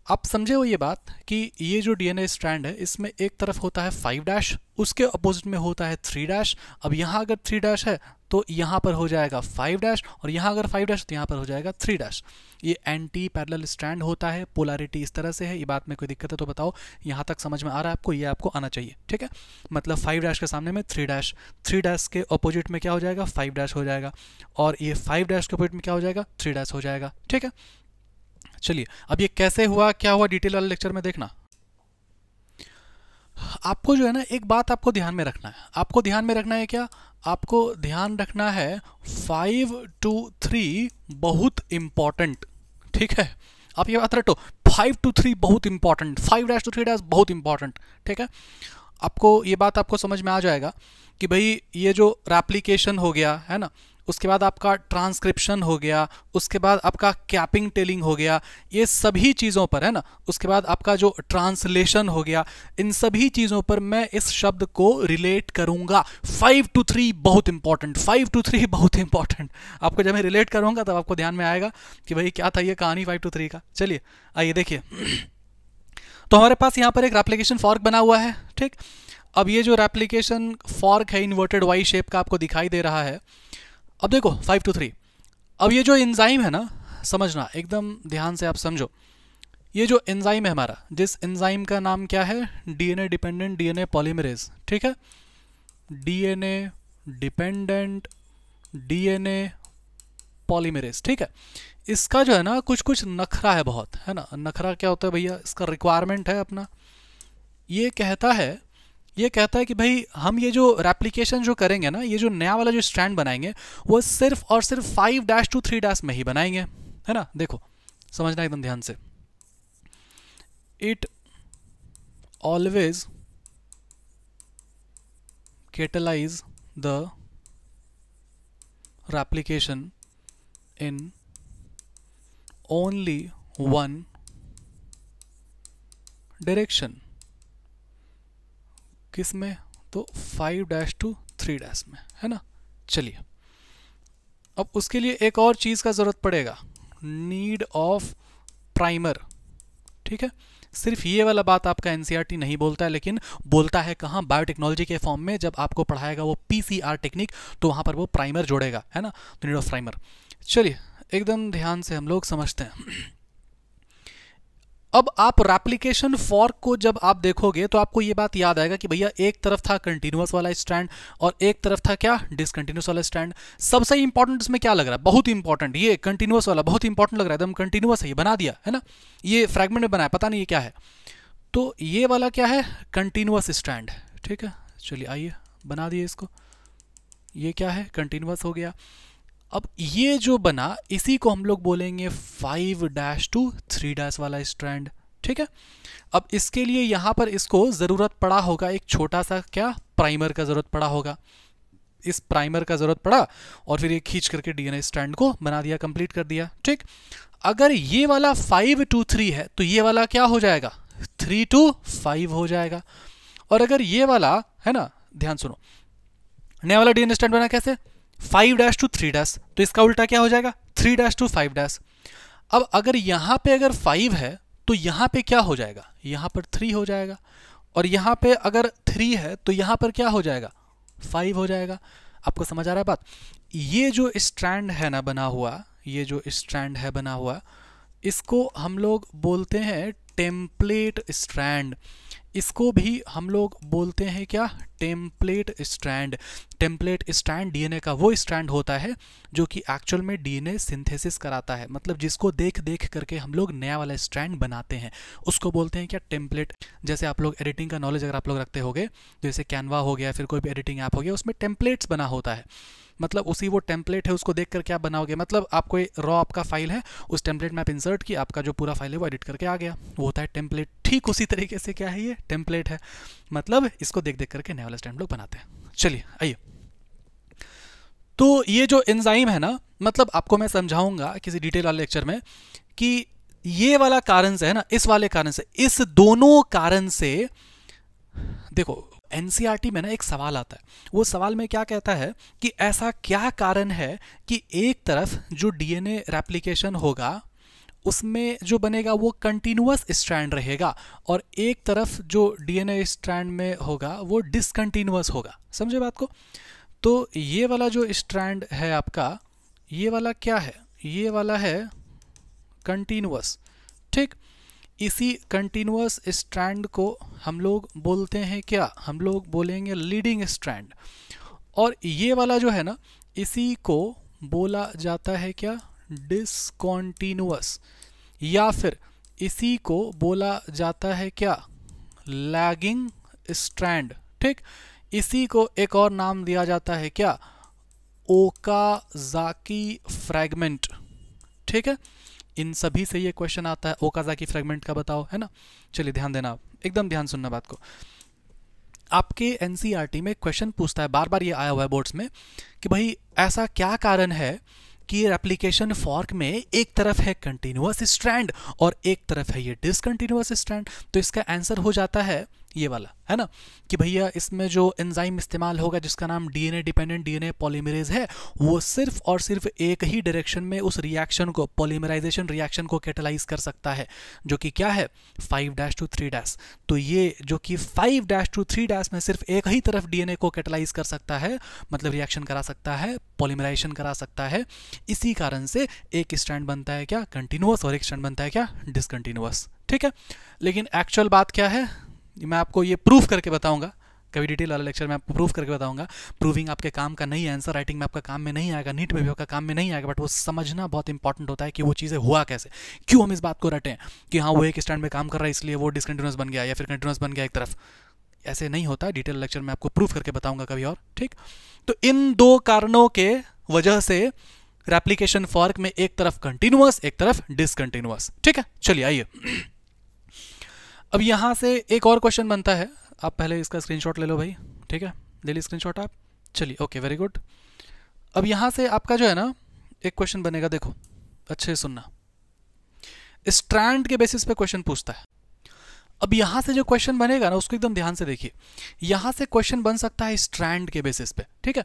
आप समझे हो ये बात कि ये जो डीएनए स्ट्रैंड है, इसमें एक तरफ होता है 5', उसके अपोजिट में होता है 3'। अब यहाँ अगर 3' है तो यहाँ पर हो जाएगा 5', और यहाँ अगर 5' तो यहाँ पर हो जाएगा 3'। ये एंटी पैरेलल स्ट्रैंड होता है, पोलैरिटी इस तरह से है। ये बात में कोई दिक्कत है तो बताओ, यहाँ तक समझ में आ रहा है आपको? ये आपको आना चाहिए। ठीक है, मतलब 5' के सामने में 3', 3' के अपोजिट में क्या हो जाएगा? 5' हो जाएगा, और ये 5' के अपोजिट में क्या हो जाएगा? 3' हो जाएगा। ठीक है, चलिए, अब ये कैसे हुआ, क्या हुआ, डिटेल वाले लेक्चर में देखना। आपको जो है ना एक बात आपको ध्यान में रखना है, आपको ध्यान में रखना है क्या, आपको ध्यान रखना है 5 to 3 बहुत इंपॉर्टेंट, ठीक है, आप ये बात रटो 5 to 3 बहुत इंपॉर्टेंट, 5 to 3 बहुत इंपॉर्टेंट, ठीक है। आपको ये बात आपको समझ में आ जाएगा कि भाई ये जो रेप्लिकेशन हो गया है ना, उसके बाद आपका ट्रांसक्रिप्शन हो गया, उसके बाद आपका कैपिंग टेलिंग हो गया, ये सभी चीज़ों पर है ना, उसके बाद आपका जो ट्रांसलेशन हो गया, इन सभी चीज़ों पर मैं इस शब्द को रिलेट करूंगा 5 to 3 बहुत इंपॉर्टेंट, 5 to 3 बहुत इंपॉर्टेंट। आपको जब मैं रिलेट करूंगा तब आपको ध्यान में आएगा कि भाई क्या था ये कहानी 5 to 3 का। चलिए आइए देखिए, तो हमारे पास यहाँ पर एक रेप्लिकेशन फॉर्क बना हुआ है, ठीक। अब ये जो रेप्लिकेशन फॉर्क है इन्वर्टेड वाई शेप का आपको दिखाई दे रहा है। अब देखो 5 to 3, अब ये जो एंजाइम है ना, समझना एकदम ध्यान से आप समझो, ये जो एंजाइम है हमारा, जिस एंजाइम का नाम क्या है, डीएनए डिपेंडेंट डीएनए पॉलीमरेज, ठीक है, डीएनए डिपेंडेंट डीएनए पॉलीमरेज, ठीक है। इसका जो है ना कुछ कुछ नखरा है बहुत, है ना। नखरा क्या होता है भैया, इसका रिक्वायरमेट है अपना, ये कहता है कि भाई हम ये जो रेप्लिकेशन जो करेंगे ना, ये जो नया वाला जो स्ट्रैंड बनाएंगे वो सिर्फ और सिर्फ 5' to 3' में ही बनाएंगे, है ना। देखो समझना एकदम ध्यान से, it always catalyze the replication in only one direction। किस में, तो 5' to 3' में, है ना। चलिए अब उसके लिए एक और चीज का जरूरत पड़ेगा, नीड ऑफ प्राइमर, ठीक है। सिर्फ ये वाला बात आपका एनसीईआरटी नहीं बोलता है, लेकिन बोलता है कहाँ, बायोटेक्नोलॉजी के फॉर्म में जब आपको पढ़ाएगा वो पीसीआर टेक्निक, तो वहां पर वो प्राइमर जोड़ेगा, है ना, तो नीड ऑफ प्राइमर। चलिए एकदम ध्यान से हम लोग समझते हैं। अब आप रेप्लिकेशन फॉर्क को जब आप देखोगे तो आपको ये बात याद आएगा कि भैया एक तरफ था कंटिन्यूअस वाला स्ट्रैंड और एक तरफ था क्या, डिसकंटिन्यूअस वाला स्ट्रैंड। सबसे इंपॉर्टेंट इसमें क्या लग रहा है, बहुत इंपॉर्टेंट, ये कंटिन्यूअस वाला बहुत इंपॉर्टेंट लग रहा है, एकदम कंटिन्यूअस है, ये बना दिया है ना, ये फ्रैगमेंट में बनाया, पता नहीं ये क्या है। तो ये वाला क्या है, कंटिन्यूअस स्ट्रैंड, ठीक है। चलिए आइए बना दिए इसको, ये क्या है, कंटिन्यूअस हो गया। अब ये जो बना इसी को हम लोग बोलेंगे 5' to 3' वाला स्ट्रैंड, ठीक है। अब इसके लिए यहां पर इसको जरूरत पड़ा होगा एक छोटा सा क्या, प्राइमर का जरूरत पड़ा होगा। इस प्राइमर का जरूरत पड़ा और फिर ये खींच करके डीएनए स्ट्रैंड को बना दिया, कंप्लीट कर दिया, ठीक। अगर ये वाला 5 to 3 है तो ये वाला क्या हो जाएगा, 3 to 5 हो जाएगा। और अगर ये वाला है ना, ध्यान सुनो, नया वाला डीएनए स्ट्रैंड बना कैसे, 5' to 3', तो इसका उल्टा क्या हो जाएगा, 3' to 5'। अब अगर यहां पे अगर 5 है तो यहां पे क्या हो जाएगा, यहां पर 3 हो जाएगा, और यहां पे अगर 3 है तो यहां पर क्या हो जाएगा, 5 हो जाएगा। आपको समझ आ रहा है बात। ये जो स्ट्रैंड है ना बना हुआ, ये जो स्ट्रैंड है बना हुआ, इसको हम लोग बोलते हैं टेम्पलेट स्ट्रैंड। इसको भी हम लोग बोलते हैं क्या, template strand. Template strand DNA का वो स्ट्रैंड होता है जो कि एक्चुअल में डीएनए सिंथेसिस कराता है, मतलब जिसको देख देख करके हम लोग नया वाला स्ट्रैंड बनाते हैं, उसको बोलते हैं क्या, टेम्पलेट। जैसे आप लोग एडिटिंग का नॉलेज अगर आप लोग रखते होगे, जैसे कैनवा हो गया, फिर कोई भी एडिटिंग ऐप हो गया, उसमें टेम्पलेट्स बना होता है, मतलब उसी वो टेम्पलेट है उसको देख कर क्या बनाओगे, मतलब आपको रॉ आपका फाइल है, उस टेम्पलेट में आप इंसर्ट किया, आपका जो पूरा फाइल है वो एडिट करके आ गया, वो होता है टेम्पलेट। ठीक उसी तरीके से क्या है, ये टेम्पलेट है, मतलब इसको देख देख करके नया वाला स्टैंड लोग बनाते हैं। चलिए आइए, तो ये जो एंजाइम है ना, मतलब आपको मैं समझाऊंगा किसी डिटेल वाले लेक्चर में कि ये वाला कारण से है ना, इस वाले कारण से, इस दोनों कारण से, देखो एनसीईआरटी में ना एक सवाल आता है, वो सवाल में क्या कहता है कि ऐसा क्या कारण है कि एक तरफ जो डीएनए रेप्लिकेशन होगा उसमें जो बनेगा वो कंटिन्यूअस स्ट्रैंड रहेगा, और एक तरफ जो डीएनए स्ट्रैंड में होगा वो डिसकंटिन्यूअस होगा। समझे बात को। तो ये वाला जो स्ट्रैंड है आपका, ये वाला क्या है, ये वाला है कंटिन्यूअस, ठीक। इसी कंटिन्यूअस स्ट्रैंड को हम लोग बोलते हैं क्या, हम लोग बोलेंगे लीडिंग स्ट्रैंड। और ये वाला जो है ना, इसी को बोला जाता है क्या, डिसकंटिन्यूअस, या फिर इसी को बोला जाता है क्या, लैगिंग स्ट्रैंड, ठीक, इसी को एक और नाम दिया जाता है क्या, ओकाज़ाकी फ्रैगमेंट, ठीक है। इन सभी से ये क्वेश्चन आता है, ओकाज़ाकी फ्रैगमेंट का बताओ, है ना। चलिए ध्यान देना, आप एकदम ध्यान सुनना बात को। आपके एनसीईआरटी में क्वेश्चन पूछता है, बार बार ये आया हुआ है बोर्ड्स में, कि भाई ऐसा क्या कारण है कि रेप्लिकेशन फॉर्क में एक तरफ है कंटिन्यूअस स्ट्रैंड और एक तरफ है ये डिसकंटिन्यूअस स्ट्रैंड। तो इसका आंसर हो जाता है ये वाला, है ना, कि भैया इसमें जो एंजाइम इस्तेमाल होगा जिसका नाम डीएनए डिपेंडेंट डीएनए पॉलीमरेज है, वो सिर्फ और सिर्फ एक ही डायरेक्शन में उस रिएक्शन को, पॉलीमराइजेशन रिएक्शन को कैटेलाइज कर सकता है, जो कि क्या है 5' to 3'। तो ये जो कि 5' to 3' में सिर्फ एक ही तरफ डीएनए को कैटेलाइज कर सकता है, मतलब रिएक्शन करा सकता है, पॉलीमराइजेशन करा सकता है। इसी कारण से एक स्ट्रैंड बनता है क्या कंटिन्यूअस और एक स्ट्रैंड बनता है क्या डिसकंटिन्यूअस, ठीक है। लेकिन एक्चुअल बात क्या है, मैं आपको ये प्रूफ करके बताऊंगा, कभी डिटेल वाला लेक्चर में आपको प्रूफ करके बताऊंगा। प्रूविंग आपके काम का नहीं है, आंसर राइटिंग में आपका काम में नहीं आएगा, नीट में भी आपका काम में नहीं आएगा, बट वो समझना बहुत इंपॉर्टेंट होता है कि वो चीज़ें हुआ कैसे, क्यों हम इस बात को रटें कि हाँ वो एक स्टैंड में काम कर रहा है इसलिए वो डिसकंटिन्यूअस बन गया या फिर कंटिन्यूअस बन गया एक तरफ। ऐसे नहीं होता, डिटेल लेक्चर में आपको प्रूफ करके बताऊंगा कभी और, ठीक। तो इन दो कारणों के वजह से रेप्लिकेशन फॉर्क में एक तरफ कंटिन्यूअस एक तरफ डिसकंटिन्यूअस, ठीक है। चलिए आइए, अब यहां से एक और क्वेश्चन बनता है, आप पहले इसका स्क्रीनशॉट ले लो भाई, ठीक है, ले ली स्क्रीनशॉट आप। चलिए ओके, वेरी गुड। अब यहां से आपका जो है ना एक क्वेश्चन बनेगा, देखो अच्छे से सुनना, स्ट्रैंड के बेसिस पे क्वेश्चन पूछता है। अब यहां से जो क्वेश्चन बनेगा ना उसको एकदम ध्यान से देखिए, यहां से क्वेश्चन बन सकता है स्ट्रैंड के बेसिस पे, ठीक है।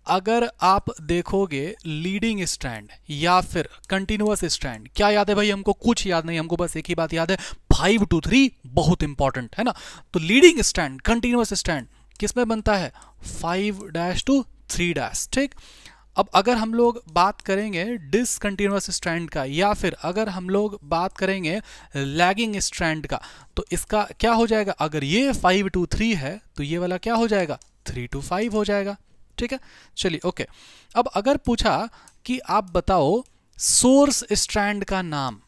अगर आप देखोगे लीडिंग स्ट्रैंड या फिर कंटिन्यूअस स्ट्रैंड, क्या याद है भाई हमको, कुछ याद नहीं, हमको बस एक ही बात याद है, 5 to 3 बहुत इंपॉर्टेंट है ना। तो लीडिंग स्ट्रैंड कंटिन्यूअस स्ट्रैंड किस में बनता है 5' to 3', ठीक। अब अगर हम लोग बात करेंगे डिसकंटिन्यूअस स्ट्रैंड का या फिर अगर हम लोग बात करेंगे लैगिंग स्ट्रैंड का, तो इसका क्या हो जाएगा, अगर ये 5 to 3 है तो ये वाला क्या हो जाएगा 3 to 5 हो जाएगा, ठीक है। चलिए ओके, अब अगर पूछा कि आप बताओ सोर्स स्ट्रैंड का नाम,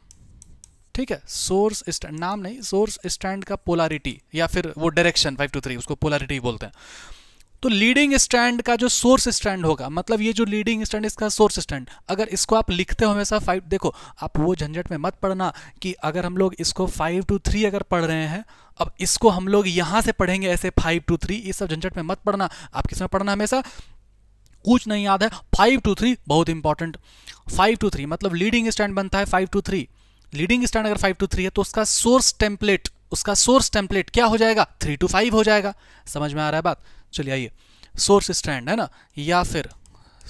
ठीक है, सोर्स स्ट्रैंड नाम नहीं, सोर्स स्ट्रैंड का पोलैरिटी या फिर वो डायरेक्शन 5 to 3 उसको पोलैरिटी बोलते हैं। तो लीडिंग स्ट्रैंड का जो सोर्स स्ट्रैंड होगा, मतलब ये जो लीडिंग स्ट्रैंड इसका सोर्स स्ट्रैंड, अगर इसको आप लिखते हो हमेशा 5, देखो आप वो झंझट में मत पढ़ना कि अगर हम लोग इसको 5 to 3 अगर पढ़ रहे हैं, अब इसको हम लोग यहां से पढ़ेंगे ऐसे 5 to 3, इस सब झंझट में मत पढ़ना। आप किस में पढ़ना, हमेशा कुछ नहीं याद है 5 to 3 बहुत इंपॉर्टेंट। 5 to 3 मतलब लीडिंग स्टैंड बनता है 5 to 3, लीडिंग स्टैंड अगर 5 to 3 है तो उसका सोर्स टेम्पलेट क्या हो जाएगा 3 to 5 हो जाएगा। समझ में आ रहा है बात। चलिए आइए, सोर्स स्टैंड है ना या फिर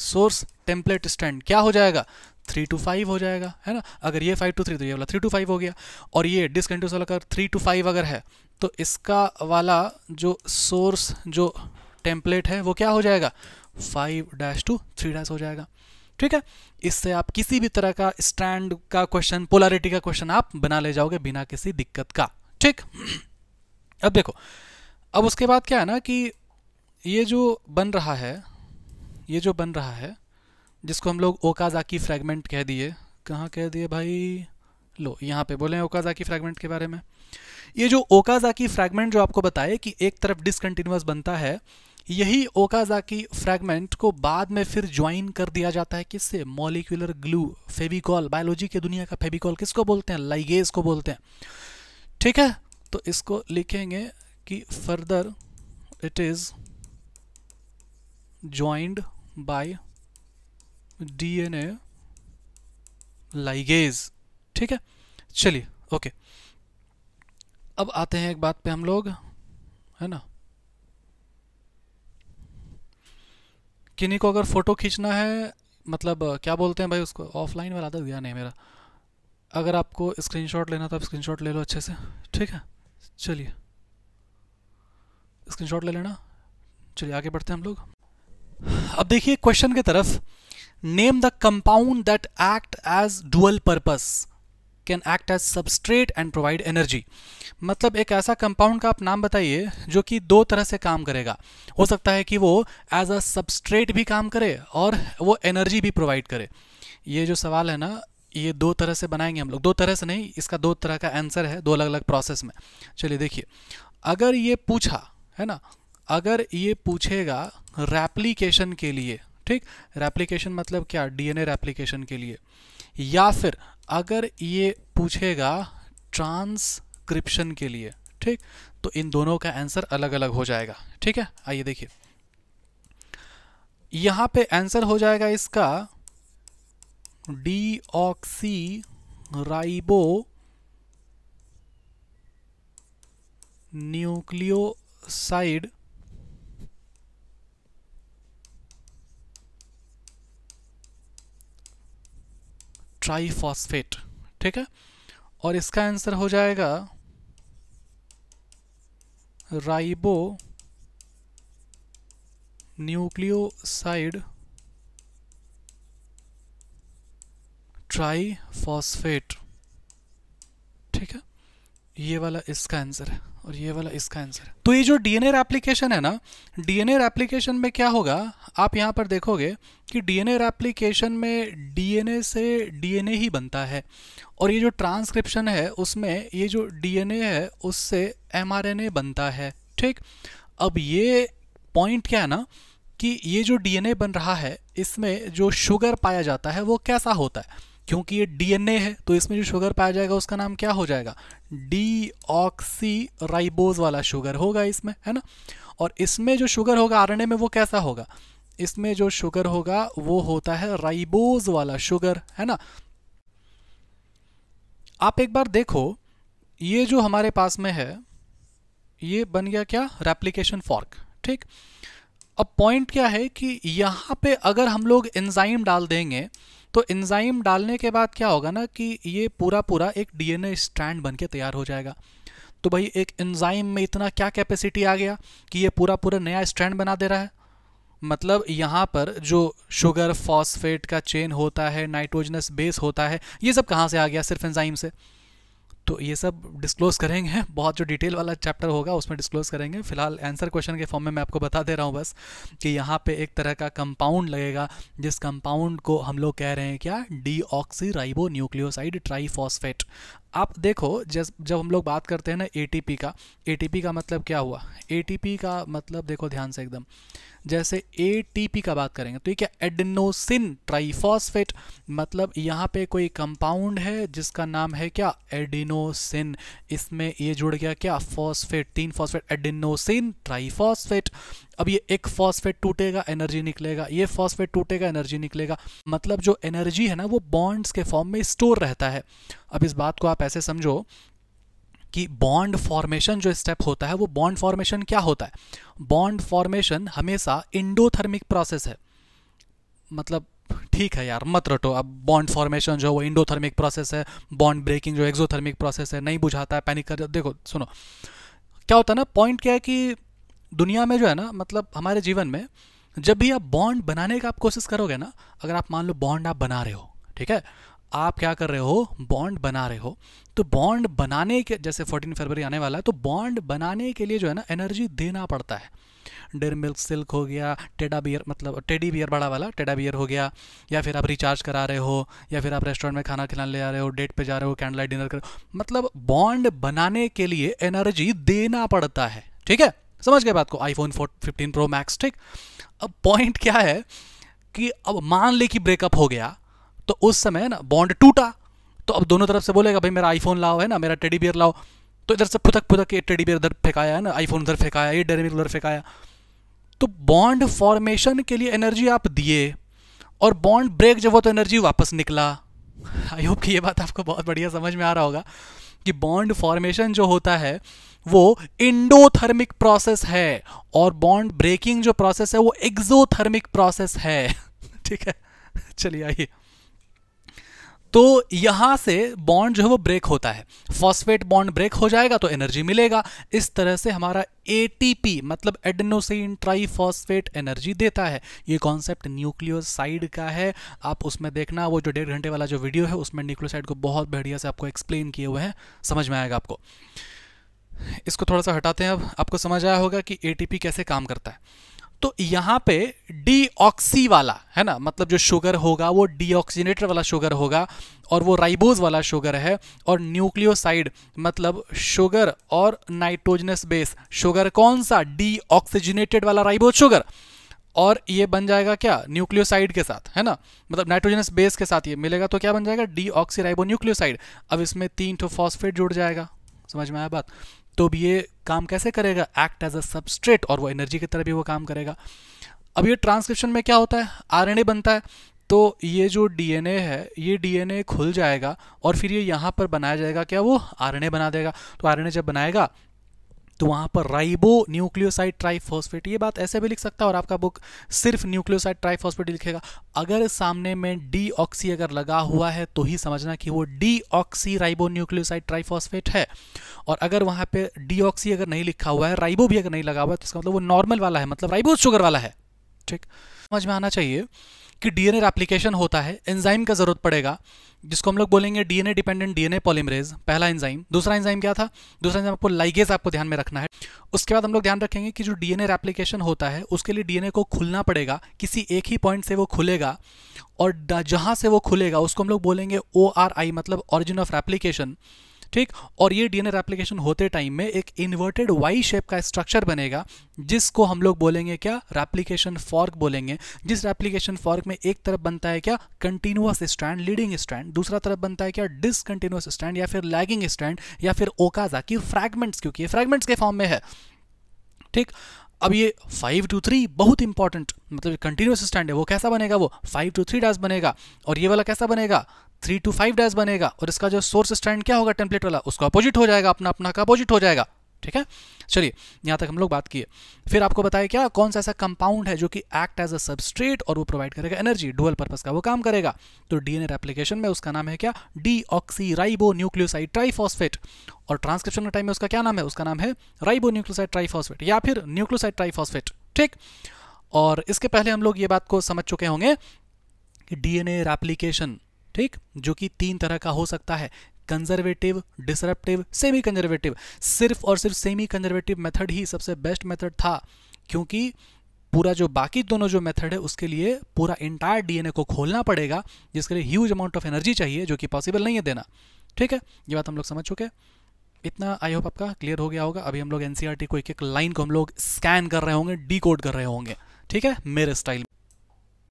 सोर्स टेम्पलेट स्टैंड क्या हो जाएगा 3 to 5 हो जाएगा, है ना। अगर ये 5 to 3 तो ये वाला 3 to 5 हो गया, और ये डिसकंटिन्यूअस वाला अगर 3 to 5 अगर है तो इसका वाला जो सोर्स जो टेम्पलेट है वो क्या हो जाएगा 5' to 3' हो जाएगा, ठीक है। इससे आप किसी भी तरह का स्टैंड का क्वेश्चन, पोलैरिटी का क्वेश्चन आप बना ले जाओगे बिना किसी दिक्कत का, ठीक। अब देखो, अब उसके बाद क्या है ना कि ये जो बन रहा है जिसको हम लोग ओकाज़ाकी फ्रैगमेंट कह दिए, कहाँ कह दिए भाई, लो यहाँ पे बोले ओकाज़ाकी फ्रैगमेंट के बारे में। ये जो ओकाज़ाकी फ्रैगमेंट जो आपको बताए कि एक तरफ डिसकंटिन्यूअस बनता है, यही ओकाज़ाकी फ्रैगमेंट को बाद में फिर ज्वाइन कर दिया जाता है किससे, मॉलिक्यूलर ग्लू, फेविकॉल, बायोलॉजी की दुनिया का फेविकॉल किसको बोलते हैं, लाइगेज को बोलते हैं, ठीक है। तो इसको लिखेंगे कि further it is joined bye DNA ligase, ठीक है। चलिए ओके, अब आते हैं एक बात पे हम लोग, है ना, किन्हीं को अगर फोटो खींचना है, मतलब क्या बोलते हैं भाई उसको, ऑफलाइन वाला आदत गया नहीं मेरा, अगर आपको स्क्रीनशॉट लेना तो आप स्क्रीनशॉट ले लो अच्छे से, ठीक है। चलिए स्क्रीनशॉट ले लेना। चलिए आगे बढ़ते हैं हम लोग। अब देखिए क्वेश्चन की तरफ, name the compound that act as dual purpose, can act as substrate and provide energy. मतलब एक ऐसा कंपाउंड का आप नाम बताइए जो कि दो तरह से काम करेगा। हो सकता है कि वो एज अ सबस्ट्रेट भी काम करे और वो एनर्जी भी प्रोवाइड करे। ये जो सवाल है ना, ये दो तरह से बनाएंगे हम लोग, दो तरह से नहीं, इसका दो तरह का आंसर है, दो अलग अलग प्रोसेस में। चलिए देखिए, अगर ये पूछा है ना, अगर ये पूछेगा रेप्लिकेशन के लिए, ठीक, रेप्लिकेशन मतलब क्या, डीएनए रेप्लिकेशन के लिए, या फिर अगर ये पूछेगा ट्रांसक्रिप्शन के लिए, ठीक, तो इन दोनों का आंसर अलग अलग हो जाएगा। ठीक है, आइए देखिए, यहां पे आंसर हो जाएगा इसका डीऑक्सी राइबो न्यूक्लियोसाइड ट्राइफॉस्फेट। ठीक है, और इसका आंसर हो जाएगा राइबो न्यूक्लियोसाइड ट्राइफॉस्फेट। ठीक है, ये वाला इसका आंसर है और ये वाला इसका आंसर है। तो ये जो डीएनए रेप्लिकेशन है ना, डीएनए रेप्लिकेशन में क्या होगा, आप यहां पर देखोगे कि डीएनए रेप्लिकेशन में डीएनए से डीएनए ही बनता है, और ये जो ट्रांसक्रिप्शन है उसमें ये जो डीएनए है उससे एमआरएनए बनता है। ठीक, अब ये पॉइंट क्या है ना कि ये जो डीएनए बन रहा है इसमें जो शुगर पाया जाता है वो कैसा होता है, क्योंकि ये डीएनए है तो इसमें जो शुगर पाया जाएगा उसका नाम क्या हो जाएगा, डीऑक्सी राइबोज वाला शुगर होगा इसमें, है ना। और इसमें जो शुगर होगा आरएनए में वो कैसा होगा, इसमें जो शुगर होगा वो होता है राइबोज वाला शुगर, है ना। आप एक बार देखो, ये जो हमारे पास में है ये बन गया क्या, रेप्लिकेशन फॉर्क। ठीक, अब पॉइंट क्या है कि यहां पे अगर हम लोग एंजाइम डाल देंगे तो एंजाइम डालने के बाद क्या होगा ना कि ये पूरा पूरा एक डीएनए स्ट्रैंड बनके तैयार हो जाएगा। तो भाई एक एंजाइम में इतना क्या कैपेसिटी आ गया कि ये पूरा पूरा नया स्ट्रैंड बना दे रहा है। मतलब यहाँ पर जो शुगर फॉस्फेट का चेन होता है, नाइट्रोजनस बेस होता है, ये सब कहाँ से आ गया, सिर्फ एंजाइम से। तो ये सब डिस्क्लोज करेंगे, बहुत जो डिटेल वाला चैप्टर होगा उसमें डिस्क्लोज करेंगे। फिलहाल आंसर क्वेश्चन के फॉर्म में मैं आपको बता दे रहा हूँ बस कि यहाँ पे एक तरह का कंपाउंड लगेगा जिस कंपाउंड को हम लोग कह रहे हैं क्या, डीऑक्सी राइबो न्यूक्लियोसाइड ट्राइफॉस्फेट। आप देखो जब हम लोग बात करते हैं ना एटीपी का मतलब क्या हुआ, एटीपी का मतलब देखो ध्यान से एकदम, जैसे एटीपी का बात करेंगे तो ये क्या, एडेनोसिन ट्राइफॉस्फेट, मतलब यहाँ पे कोई कंपाउंड है जिसका नाम है क्या, एडेनोसिन, इसमें ये जुड़ गया क्या, फॉस्फेट, 3 फॉस्फेट, एडेनोसिन ट्राइफॉस्फेट। अब ये एक फॉस्फेट टूटेगा एनर्जी निकलेगा, ये फॉस्फेट टूटेगा एनर्जी निकलेगा, मतलब जो एनर्जी है ना वो बॉन्ड्स के फॉर्म में स्टोर रहता है। अब इस बात को आप ऐसे समझो कि बॉन्ड फॉर्मेशन जो स्टेप होता है वो बॉन्ड फॉर्मेशन क्या होता है, बॉन्ड फॉर्मेशन हमेशा इंडोथर्मिक प्रोसेस है। मतलब ठीक है यार मत रटो, अब बॉन्ड फॉर्मेशन जो वो इंडोथर्मिक प्रोसेस है, बॉन्ड ब्रेकिंग जो एक्सोथर्मिक प्रोसेस है, नहीं बुझाता है, पैनिक कर। देखो सुनो क्या होता है ना, पॉइंट क्या है कि दुनिया में जो है ना, मतलब हमारे जीवन में जब भी आप बॉन्ड बनाने का आप कोशिश करोगे ना, अगर आप मान लो बॉन्ड आप बना रहे हो, ठीक है, आप क्या कर रहे हो, बॉन्ड बना रहे हो, तो बॉन्ड बनाने के, जैसे 14 फरवरी आने वाला है, तो बॉन्ड बनाने के लिए जो है ना एनर्जी देना पड़ता है। डेयर मिल्क सिल्क हो गया, टेडा बियर मतलब टेडी बियर बड़ा वाला टेडा बियर हो गया, या फिर आप रिचार्ज करा रहे हो, या फिर आप रेस्टोरेंट में खाना खिलाने ले आ रहे हो, डेट पे जा रहे हो, कैंडल लाइट डिनर कर, मतलब बॉन्ड बनाने के लिए एनर्जी देना पड़ता है। ठीक है, समझ गए बात को, आईफोन 15 प्रो मैक्स। ठीक, अब पॉइंट क्या है कि अब मान ले कि ब्रेकअप हो गया, तो उस समय ना बॉन्ड टूटा, तो अब दोनों तरफ से बोलेगा भाई मेरा आईफोन लाओ, है ना, मेरा टेडी बियर लाओ, तो इधर से फुदक फुदक के टेडी बियर इधर फेंकाया, है ना, आईफोन उधर फेंकाया, ये डेयरी मिल्क उधर फेंकाया। तो बॉन्ड फॉर्मेशन के लिए एनर्जी आप दिए, और बॉन्ड ब्रेक जब हुआ तो एनर्जी वापस निकला। आई होप कि ये बात आपको बहुत बढ़िया समझ में आ रहा होगा कि बॉन्ड फॉर्मेशन जो होता है वो इंडोथर्मिक प्रोसेस है, और बॉन्ड ब्रेकिंग जो प्रोसेस है वो एक्सोथर्मिक प्रोसेस है। ठीक है, चलिए आइए, तो यहां से बॉन्ड जो है वो ब्रेक होता है, फॉस्फेट बॉन्ड ब्रेक हो जाएगा तो एनर्जी मिलेगा। इस तरह से हमारा एटीपी मतलब एडेनोसिन ट्राइफॉस्फेट एनर्जी देता है। ये कॉन्सेप्ट न्यूक्लियोसाइड का है, आप उसमें देखना, वो जो 1.5 घंटे वाला जो वीडियो है उसमें न्यूक्लियोसाइड को बहुत बढ़िया से आपको एक्सप्लेन किए हुए हैं, समझ में आएगा आपको। इसको थोड़ा सा हटाते हैं, अब आपको समझ आया होगा कि एटीपी कैसे काम करता है। तो यहाँ पे डीऑक्सी वाला है ना, मतलब जो शुगर होगा वो डीऑक्सीनेटर वाला शुगर होगा और वो राइबोज वाला शुगर है, और न्यूक्लियोसाइड मतलब शुगर और नाइट्रोजनस बेस शुगर कौन सा, डीऑक्सीजनेटेड वाला राइबोज शुगर, और ये बन जाएगा क्या न्यूक्लियोसाइड के साथ, है ना, मतलब नाइट्रोजनस बेस के साथ ये मिलेगा तो क्या बन जाएगा डीऑक्सीराइबोन्यूक्लियोसाइड। अब इसमें 3 फॉस्फेट जुड़ जाएगा, समझ में आया बात। तो भी ये काम कैसे करेगा, एक्ट एज अ सबस्ट्रेट, और वो एनर्जी की तरह भी वो काम करेगा। अब ये ट्रांसक्रिप्शन में क्या होता है, आरएनए बनता है, तो ये जो डीएनए है ये डीएनए खुल जाएगा और फिर ये यहाँ पर बनाया जाएगा क्या, वो आरएनए बना देगा। तो आरएनए जब बनाएगा तो वहाँ पर राइबो न्यूक्लियोसाइड ट्राइफॉस्फेट, ये बात ऐसे भी लिख सकता है और आपका बुक सिर्फ न्यूक्लियोसाइड ट्राइफॉस्फेट लिखेगा। अगर सामने में डीऑक्सी अगर लगा हुआ है तो ही समझना कि वो डीऑक्सी राइबो न्यूक्लियोसाइड ट्राइफॉस्फेट है, और अगर वहाँ पे डीऑक्सी अगर नहीं लिखा हुआ है, राइबो भी अगर नहीं लगा हुआ है, तो इसका मतलब वो नॉर्मल वाला है, मतलब राइबोज शुगर वाला है। ठीक, समझ में आना चाहिए कि डीएनए रेप्लिकेशन होता है, एंजाइम का जरूरत पड़ेगा जिसको हम लोग बोलेंगे डीएनए डिपेंडेंट डीएनए पॉलीमरेज, पहला एंजाइम। दूसरा एंजाइम क्या था, दूसरा एंजाइम आपको लाइगेज आपको ध्यान में रखना है। उसके बाद हम लोग ध्यान रखेंगे कि जो डीएनए रेप्लिकेशन होता है उसके लिए डीएनए को खुलना पड़ेगा, किसी एक ही पॉइंट से वो खुलेगा, और जहां से वो खुलेगा उसको हम लोग बोलेंगे ORI, मतलब ऑरिजिन ऑफ रेप्लिकेशन। ठीक, और ये डीएनए रेप्लिकेशन होते टाइम में एक इन्वर्टेड वाई शेप का स्ट्रक्चर बनेगा जिसको हम लोग बोलेंगे क्या, रेप्लिकेशन फॉर्क बोलेंगे। जिस रेप्लिकेशन फॉर्क में एक तरफ बनता है क्या, कंटिन्यूअस स्ट्रैंड लीडिंग स्ट्रैंड, दूसरा तरफ बनता है क्या, डिसकंटिन्यूअस स्ट्रैंड या फिर लैगिंग स्ट्रैंड या फिर ओकाजाकी फ्रैगमेंट्स, क्योंकि ये फ्रैगमेंट्स के फॉर्म में है। ठीक, अब ये 5 to 3 बहुत इंपॉर्टेंट, मतलब कंटिन्यूअस स्टैंड है, वो कैसा बनेगा, वो 5 to 3 डैश बनेगा, और ये वाला कैसा बनेगा 3 to 5 डैश बनेगा, और इसका जो सोर्स स्टैंड क्या होगा टेम्पलेट वाला, उसका अपोजिट हो जाएगा, अपना अपना का अपोजिट हो जाएगा। ठीक है, चलिए यहां तक हम लोग बात किए। फिर आपको बताया क्या, कौन सा ऐसा कंपाउंड है जो कि एक्ट एज अ सबस्ट्रेट और वो प्रोवाइड करेगा एनर्जी, डुअल पर्पस का वो काम करेगा। तो डीएनए रेप्लिकेशन में उसका नाम है क्या, डीऑक्सीराइबो न्यूक्लियोसाइड ट्राइफॉस्फेट, और ट्रांसक्रिप्शन के टाइम में उसका क्या नाम है, उसका नाम है राइबो न्यूक्लियोसाइड ट्राइफॉस्फेट या फिर न्यूक्लियोसाइड ट्राइफॉस्फेट। ठीक, और इसके पहले हम लोग ये बात को समझ चुके होंगे कि डीएनए रेप्लिकेशन, ठीक, जो कि 3 तरह का हो सकता है, कंजर्वेटिव, डिसरप्टिव, सेमी कंजर्वेटिव। सिर्फ और सिर्फ सेमी कंजर्वेटिव मेथड ही सबसे बेस्ट मेथड था, क्योंकि पूरा जो बाकी दोनों जो मेथड है उसके लिए पूरा इंटायर डीएनए को खोलना पड़ेगा, जिसके लिए ह्यूज अमाउंट ऑफ एनर्जी चाहिए, जो कि पॉसिबल नहीं है देना। ठीक है, ये बात हम लोग समझ चुके हैं। इतना आई होप आपका क्लियर हो गया होगा। अभी हम लोग एनसीईआरटी को एक एक लाइन को हम लोग स्कैन कर रहे होंगे, डीकोड कर रहे होंगे। ठीक है, मेरे स्टाइल,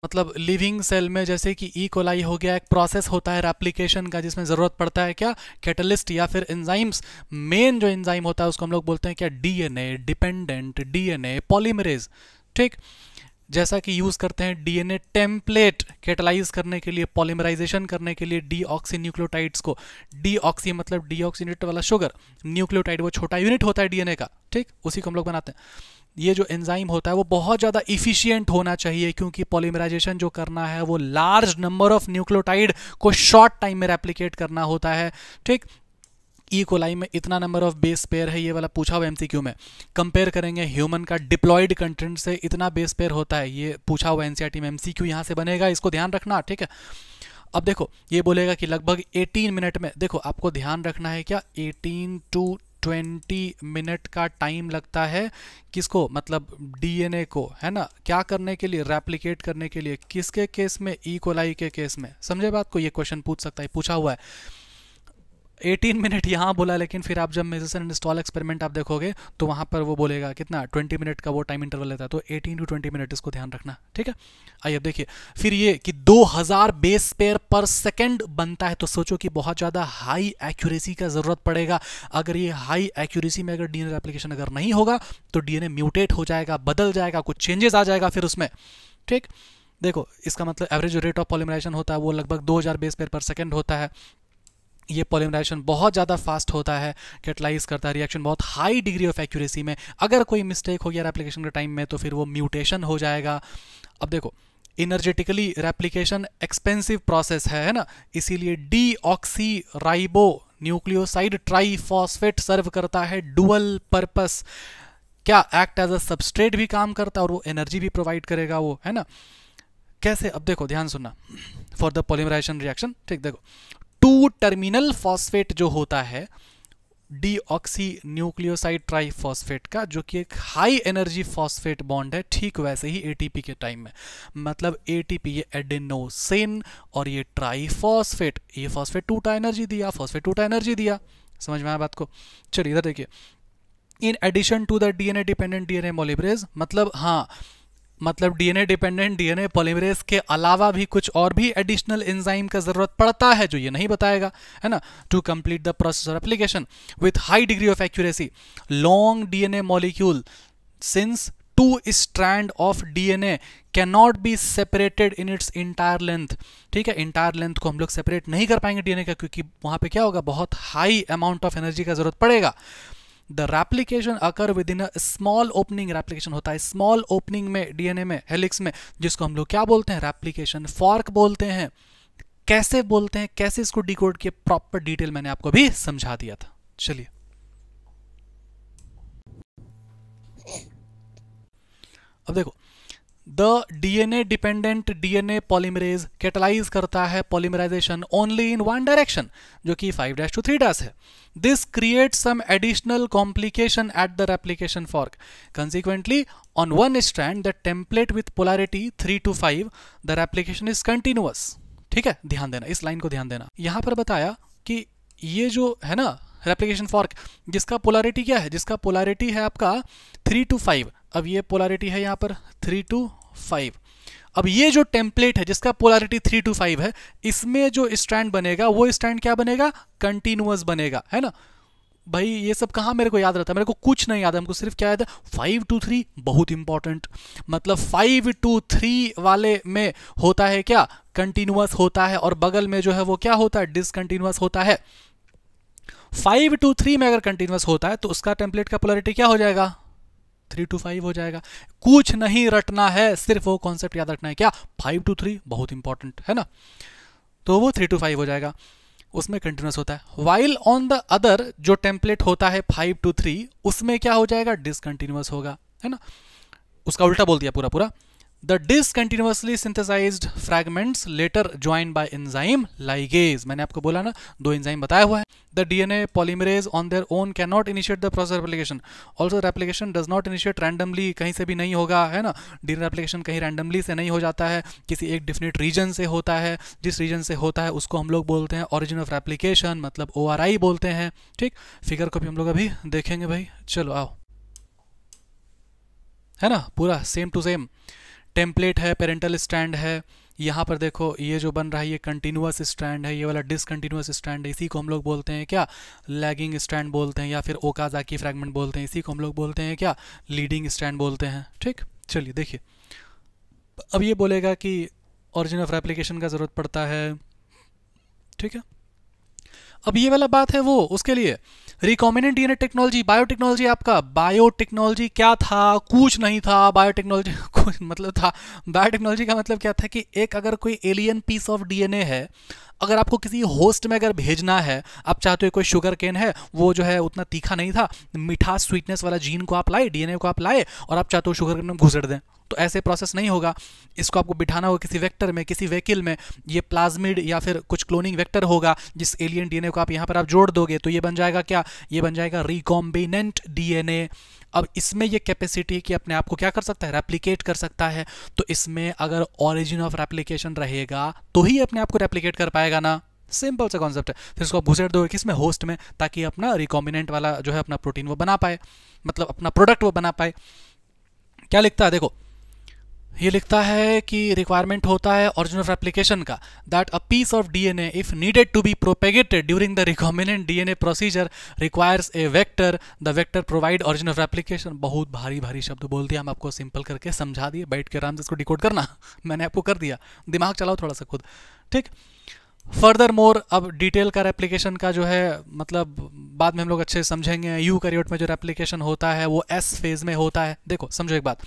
मतलब लिविंग सेल में जैसे कि ई कोलाई हो गया, एक प्रोसेस होता है रेप्लिकेशन का जिसमें ज़रूरत पड़ता है क्या, कैटलिस्ट या फिर एंजाइम्स। मेन जो एंजाइम होता है उसको हम लोग बोलते हैं क्या, डीएनए डिपेंडेंट डीएनए पॉलीमरेज। ठीक, जैसा कि यूज़ करते हैं डीएनए टेम्पलेट कैटलाइज करने के लिए, पॉलीमराइजेशन करने के लिए डीऑक्सी न्यूक्लियोटाइड्स को। डीऑक्सी मतलब डीऑक्सीनेटेड वाला शुगर, न्यूक्लियोटाइड वो छोटा यूनिट होता है डीएनए का। ठीक, उसी को हम लोग बनाते हैं। ये जो एंजाइम होता है वो बहुत ज़्यादा इफिशिएंट होना चाहिए, क्योंकि पॉलीमराइजेशन जो करना है वो लार्ज नंबर ऑफ न्यूक्लियोटाइड को शॉर्ट टाइम में रेप्लिकेट करना होता है। ठीक, ई कोलाई में इतना नंबर ऑफ बेस पेयर है, ये वाला पूछा हुआ एमसीक्यू में। कंपेयर करेंगे ह्यूमन का डिप्लॉयड कंटेंट से, इतना बेस पेयर होता है, ये पूछा हुआ एनसीईआरटी में एमसीक्यू यहाँ से बनेगा, इसको ध्यान रखना। ठीक है, अब देखो ये बोलेगा कि लगभग 18 मिनट में, देखो आपको ध्यान रखना है क्या, 18 to 20 मिनट का टाइम लगता है किसको, मतलब डीएनए को, है ना, क्या करने के लिए, रेप्लिकेट करने के लिए। किसके केस में, ई कोलाई के केस में। समझे बात को, ये क्वेश्चन पूछ सकता है, पूछा हुआ है। 18 मिनट यहाँ बोला, लेकिन फिर आप जब मेजर्सन एंड स्टॉल एक्सपेरिमेंट आप देखोगे तो वहाँ पर वो बोलेगा कितना, 20 मिनट का वो टाइम इंटरवल लेता है। तो 18 to 20 मिनट, इसको ध्यान रखना। ठीक है, आइए अब देखिए फिर ये कि 2000 बेस पेयर पर सेकंड बनता है, तो सोचो कि बहुत ज़्यादा हाई एक्यूरेसी का ज़रूरत पड़ेगा। अगर ये हाई एक्यूरेसी में अगर डीएनए रेप्लिकेशन अगर नहीं होगा तो डीएनए म्यूटेट हो जाएगा, बदल जाएगा, कुछ चेंजेस आ जाएगा फिर उसमें। ठीक, देखो इसका मतलब एवरेज रेट ऑफ पॉलीमराइजेशन होता है वो लगभग 2000 बेस पेयर पर सेकंड होता है। ये पॉलीमराइजेशन बहुत ज़्यादा फास्ट होता है, कैटलाइज करता है रिएक्शन बहुत हाई डिग्री ऑफ एक्यूरेसी में। अगर कोई मिस्टेक हो गया रेप्लिकेशन के टाइम में तो फिर वो म्यूटेशन हो जाएगा। अब देखो इनर्जेटिकली रेप्लिकेशन एक्सपेंसिव प्रोसेस है ना, इसीलिए डीऑक्सी राइबो न्यूक्लियोसाइड ट्राइफॉस्फेट सर्व करता है डुअल पर्पस, क्या, एक्ट एज अ सबस्ट्रेट भी काम करता है और वो एनर्जी भी प्रोवाइड करेगा वो, है ना। कैसे, अब देखो ध्यान सुनना, फॉर द पॉलीमराइजेशन रिएक्शन। ठीक, देखो 2 टर्मिनल फॉस्फेट जो होता है डीऑक्सी न्यूक्लियोसाइड ट्राइफॉस्फेट का, जो कि एक हाई एनर्जी फॉस्फेट बॉन्ड है, ठीक वैसे ही एटीपी के टाइम में, मतलब एटीपी ये एडेनोसिन और ये ट्राइफॉस्फेट, ये फॉस्फेट टूटा एनर्जी दिया, फॉस्फेट टूटा एनर्जी दिया। समझ में आया बात को? चलिए इधर देखिए, in addition to the DNA dependent DNA polymerase, मतलब हाँ, मतलब डीएनए डिपेंडेंट डीएनए पॉलीमरेज के अलावा भी कुछ और भी एडिशनल एंजाइम का जरूरत पड़ता है, जो ये नहीं बताएगा, है ना, to complete the process of application with high degree of accuracy long DNA molecule, since two strand of DNA can not be separated in its entire length. ठीक है, इंटायर लेंथ को हम लोग सेपरेट नहीं कर पाएंगे डीएनए का, क्योंकि वहां पे क्या होगा, बहुत हाई अमाउंट ऑफ एनर्जी का जरूरत पड़ेगा। The replication occur with in a small opening, replication होता है स्मॉल ओपनिंग में डीएनए में, हेलिक्स में, जिसको हम लोग क्या बोलते हैं, रेप्लिकेशन फॉर्क बोलते हैं। कैसे बोलते हैं, कैसे इसको डिकोड किए, प्रॉपर डिटेल मैंने आपको भी समझा दिया था। चलिए अब देखो, the DNA dependent DNA polymerase catalyse करता है polymerisation only in one direction, जो कि 5' to 3' है। This creates some additional complication at the replication fork. Consequently on one strand the template with polarity 3 to 5 the replication is continuous. ठीक है, ध्यान देना, इस लाइन को ध्यान देना। यहां पर बताया कि ये जो है ना रेप्लिकेशन फॉर्क, जिसका पोलैरिटी क्या है, जिसका पोलैरिटी है आपका 3 to 5। अब ये पोलैरिटी है यहाँ पर 3 to 5। अब ये जो टेम्पलेट है जिसका पोलैरिटी 3 to 5 है, इसमें जो स्ट्रैंड बनेगा वो स्ट्रैंड क्या बनेगा, कंटिन्यूअस बनेगा, है ना। भाई ये सब कहाँ मेरे को याद रहता है, मेरे को कुछ नहीं याद है, हमको सिर्फ क्या याद है, 5 to 3 बहुत इंपॉर्टेंट। मतलब 5 to 3 वाले में होता है क्या, कंटिन्यूअस होता है, और बगल में जो है वो क्या होता है, डिसकंटिन्यूअस होता है। 5 to 3 में अगर कंटिन्यूअस होता है तो उसका टेम्पलेट का पोलैरिटी क्या हो जाएगा, 3 to 5 हो जाएगा। कुछ नहीं रटना है, सिर्फ वो कॉन्सेप्ट याद रखना है, क्या, 5 to 3 बहुत इंपॉर्टेंट है ना, तो वो 3 to 5 हो जाएगा, उसमें कंटिन्यूअस होता है। वाइल ऑन द अदर जो टेम्पलेट होता है 5 to 3, उसमें क्या हो जाएगा, डिसकंटिन्यूअस होगा, है ना, उसका उल्टा बोल दिया पूरा पूरा। The discontinuously synthesized fragments later joined by enzyme ligase, मैंने आपको बोला ना 2 एंजाइम बताया हुआ है। The DNA polymerase on their own cannot initiate the process of replication. Also replication does not initiate randomly, कहीं से भी नहीं होगा, है ना, DNA replication कहीं randomly से नहीं हो जाता है, किसी एक definite region से होता है। जिस region से होता है उसको हम लोग बोलते हैं origin of replication, मतलब ORI बोलते हैं। ठीक, फिगर को भी हम लोग अभी देखेंगे भाई, चलो आओ, है ना, पूरा सेम टू सेम टेम्पलेट है, पेरेंटल स्ट्रैंड है। यहाँ पर देखो ये जो बन रहा है ये कंटिन्यूअस स्ट्रैंड है, ये वाला डिसकंटिन्यूअस स्ट्रैंड है, इसी को हम लोग बोलते हैं क्या, लैगिंग स्ट्रैंड बोलते हैं, या फिर ओकाज़ाकी फ्रैगमेंट बोलते हैं, इसी को हम लोग बोलते हैं क्या, लीडिंग स्ट्रैंड बोलते हैं। ठीक, चलिए देखिए, अब ये बोलेगा कि ऑरिजिन ऑफ रेप्लिकेशन का ज़रूरत पड़ता है। ठीक है, अब ये वाला बात है वो उसके लिए रिकॉम्बिनेंट डीएनए टेक्नोलॉजी, बायोटेक्नोलॉजी। आपका बायोटेक्नोलॉजी क्या था, कुछ नहीं था। बायोटेक्नोलॉजी कुछ मतलब था, बायोटेक्नोलॉजी का मतलब क्या था कि एक अगर कोई एलियन पीस ऑफ डीएनए है, अगर आपको किसी होस्ट में अगर भेजना है, आप चाहते हो कोई शुगर केन है, वो जो है उतना तीखा नहीं था, मिठास स्वीटनेस वाला जीन को आप लाए, डीएनए को आप लाए, और आप चाहते हो शुगर केन में घुसेड़ दें, तो ऐसे प्रोसेस नहीं होगा। इसको आपको बिठाना होगा किसी वेक्टर में, किसी व्हीकल में। ये प्लाज्मिड या फिर कुछ क्लोनिंग वेक्टर होगा, जिस एलियन डीएनए को आप यहाँ पर आप जोड़ दोगे तो ये बन जाएगा क्या, ये बन जाएगा रिकॉम्बिनेंट डीएनए। अब इसमें ये कैपेसिटी है कि अपने आप को क्या कर सकता है, रेप्लिकेट कर सकता है। तो इसमें अगर ऑरिजिन ऑफ रेप्लिकेशन रहेगा तो ही अपने आप को रेप्लिकेट कर पाएगा ना, सिंपल सा कॉन्सेप्ट है। फिर इसको आप घुसेड़ दोगे किसमें, होस्ट में, ताकि अपना रिकॉम्बिनेंट वाला जो है अपना प्रोटीन वो बना पाए, मतलब अपना प्रोडक्ट वो बना पाए। क्या लिखता है देखो, ये लिखता है कि रिक्वायरमेंट होता है ऑरिजिन ऑफ रेप्लिकेशन का, that a piece of DNA if needed to be propagated during the recombinant DNA procedure requires a vector, the vector provide origin of replication. बहुत भारी भारी शब्द बोल दिया, हम आपको सिंपल करके समझा दिए, बैठ के आराम से इसको डिकोड करना मैंने आपको कर दिया, दिमाग चलाओ थोड़ा सा खुद। ठीक, फर्दर मोर अब डिटेल का रेप्लिकेशन का जो है मतलब बाद में हम लोग अच्छे समझेंगे। यूकैरियोट में जो रेप्लिकेशन होता है वो एस फेज में होता है। देखो समझो एक बात,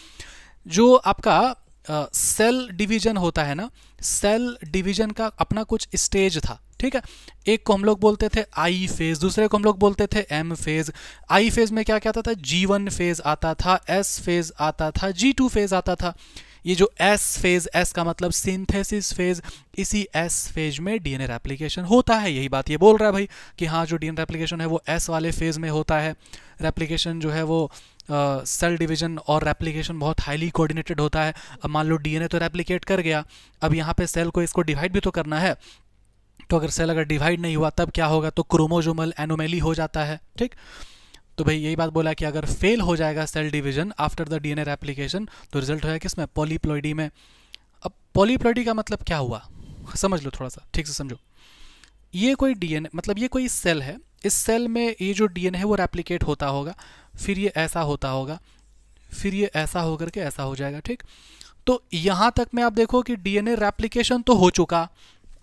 जो आपका सेल डिवीजन होता है ना, सेल डिवीजन का अपना कुछ स्टेज था। ठीक है, एक को हम लोग बोलते थे आई फेज, दूसरे को हम लोग बोलते थे एम फेज। आई फेज में क्या क्या आता था, G1 फेज आता था, S फेज आता था, G2 फेज आता था। ये जो एस फेज, एस का मतलब सिंथेसिस फेज, इसी एस फेज में डीएनए रेप्लिकेशन होता है। यही बात ये बोल रहा है भाई कि हाँ जो डीएनए रेप्लिकेशन है वो एस वाले फेज में होता है। रेप्लिकेशन जो है वो सेल डिवीजन और रेप्लिकेशन बहुत हाईली कोऑर्डिनेटेड होता है। अब मान लो डीएनए तो रेप्लिकेट कर गया, अब यहाँ पे सेल को इसको डिवाइड भी तो करना है। तो अगर सेल अगर डिवाइड नहीं हुआ तब क्या होगा, तो क्रोमोसोमल एनोमली हो जाता है। ठीक, तो भाई यही बात बोला कि अगर फेल हो जाएगा cell division after the DNA replication तो रिजल्ट होगा किसमें, पॉलीप्लॉइडी में। अब पॉलीप्लॉइडी का मतलब क्या हुआ, समझ लो, थोड़ा सा ठीक से समझो। ये कोई डीएनए मतलब ये कोई सेल है, इस सेल में ये जो डीएनए है वो रेप्लिकेट होता होगा, फिर ये ऐसा होता होगा, फिर ये ऐसा होकर के ऐसा हो जाएगा। ठीक, तो यहाँ तक में आप देखो कि डीएनए रेप्लिकेशन तो हो चुका।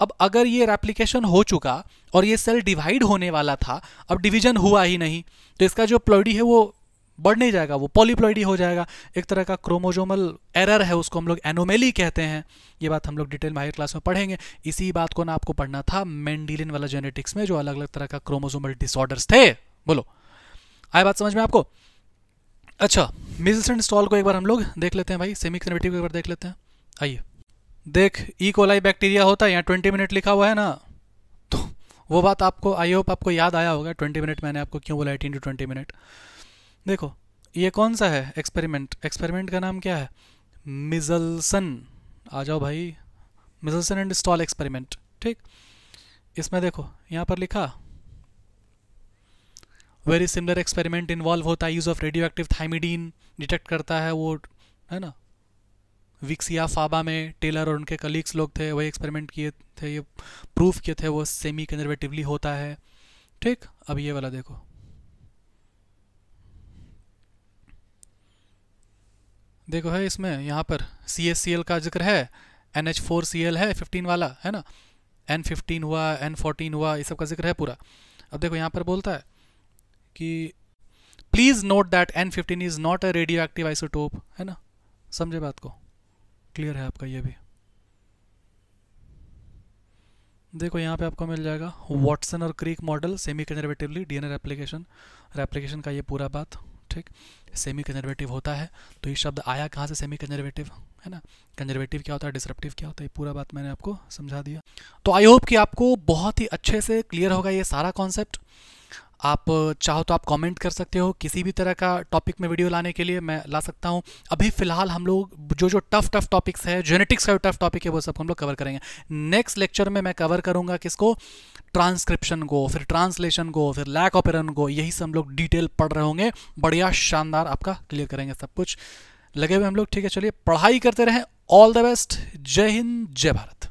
अब अगर ये रेप्लिकेशन हो चुका और ये सेल डिवाइड होने वाला था, अब डिवीजन हुआ ही नहीं, तो इसका जो प्लॉइडी है वो बढ़ नहीं जाएगा, वो पॉलीप्लॉइडी हो जाएगा। एक तरह का क्रोमोसोमल एरर है, उसको हम लोग एनोमेली कहते हैं। ये बात हम लोग डिटेल में हायर क्लास में पढ़ेंगे। इसी बात को ना आपको पढ़ना था मेंडेलियन वाला जेनेटिक्स में, जो अलग अलग तरह का क्रोमोसोमल डिसऑर्डर्स थे। बोलो, आए बात समझ में आपको? अच्छा, मीजल्स एंड स्टॉल को एक बार हम लोग देख लेते हैं भाई, सेमी कन्वर्टिव को एक बार देख लेते हैं। आइए देख, ई कोलाई बैक्टीरिया होता है, यहाँ 20 मिनट लिखा हुआ है ना, तो वो बात आपको आई होप आपको याद आया होगा। 20 मिनट मैंने आपको क्यों बोला, 18 to 20 मिनट। देखो ये कौन सा है एक्सपेरिमेंट, एक्सपेरिमेंट का नाम क्या है, मिजल्सन। आ जाओ भाई, मिजल्सन एंड स्टॉल एक्सपेरिमेंट। ठीक, इसमें देखो यहाँ पर लिखा वेरी सिमिलर एक्सपेरिमेंट इन्वॉल्व होता है use of radio active thymidine, detect करता है वो, है ना। विक्सिया फाबा में टेलर और उनके कलीग्स लोग थे, वही एक्सपेरिमेंट किए थे, ये प्रूफ किए थे वो सेमी कंजर्वेटिवली होता है। ठीक, अब ये वाला देखो, देखो है इसमें यहाँ पर CHCl का जिक्र है, NH4Cl है 15 वाला, है ना, N15 हुआ, N14 हुआ, ये सब का जिक्र है पूरा। अब देखो यहाँ पर बोलता है कि please note that N15 is not a radio active isotope, है ना। समझे बात को, क्लियर है आपका ये भी। देखो यहाँ पे आपको मिल जाएगा वॉटसन और creek model semi conservatively DNA replication, replication का ये पूरा बात। ठीक, सेमी कंजर्वेटिव होता है, तो ये शब्द आया कहाँ से, सेमी कंजर्वेटिव, है ना। कंजर्वेटिव क्या होता है, डिसरप्टिव क्या होता है, ये पूरा बात मैंने आपको समझा दिया। तो आई होप कि आपको बहुत ही अच्छे से क्लियर होगा ये सारा कॉन्सेप्ट। आप चाहो तो आप कमेंट कर सकते हो, किसी भी तरह का टॉपिक में वीडियो लाने के लिए मैं ला सकता हूँ। अभी फिलहाल हम लोग जो टफ टॉपिक्स है, जेनेटिक्स का जो टफ टॉपिक है वो सब हम लोग कवर करेंगे। नेक्स्ट लेक्चर में मैं कवर करूँगा किसको, ट्रांसक्रिप्शन को, फिर ट्रांसलेशन को, फिर लैक ऑपेरन को, यही सब हम लोग डिटेल पढ़ रहे होंगे। बढ़िया शानदार आपका क्लियर करेंगे सब कुछ, लगे हुए हम लोग। ठीक है, चलिए पढ़ाई करते रहें। ऑल द बेस्ट, जय हिंद, जय भारत।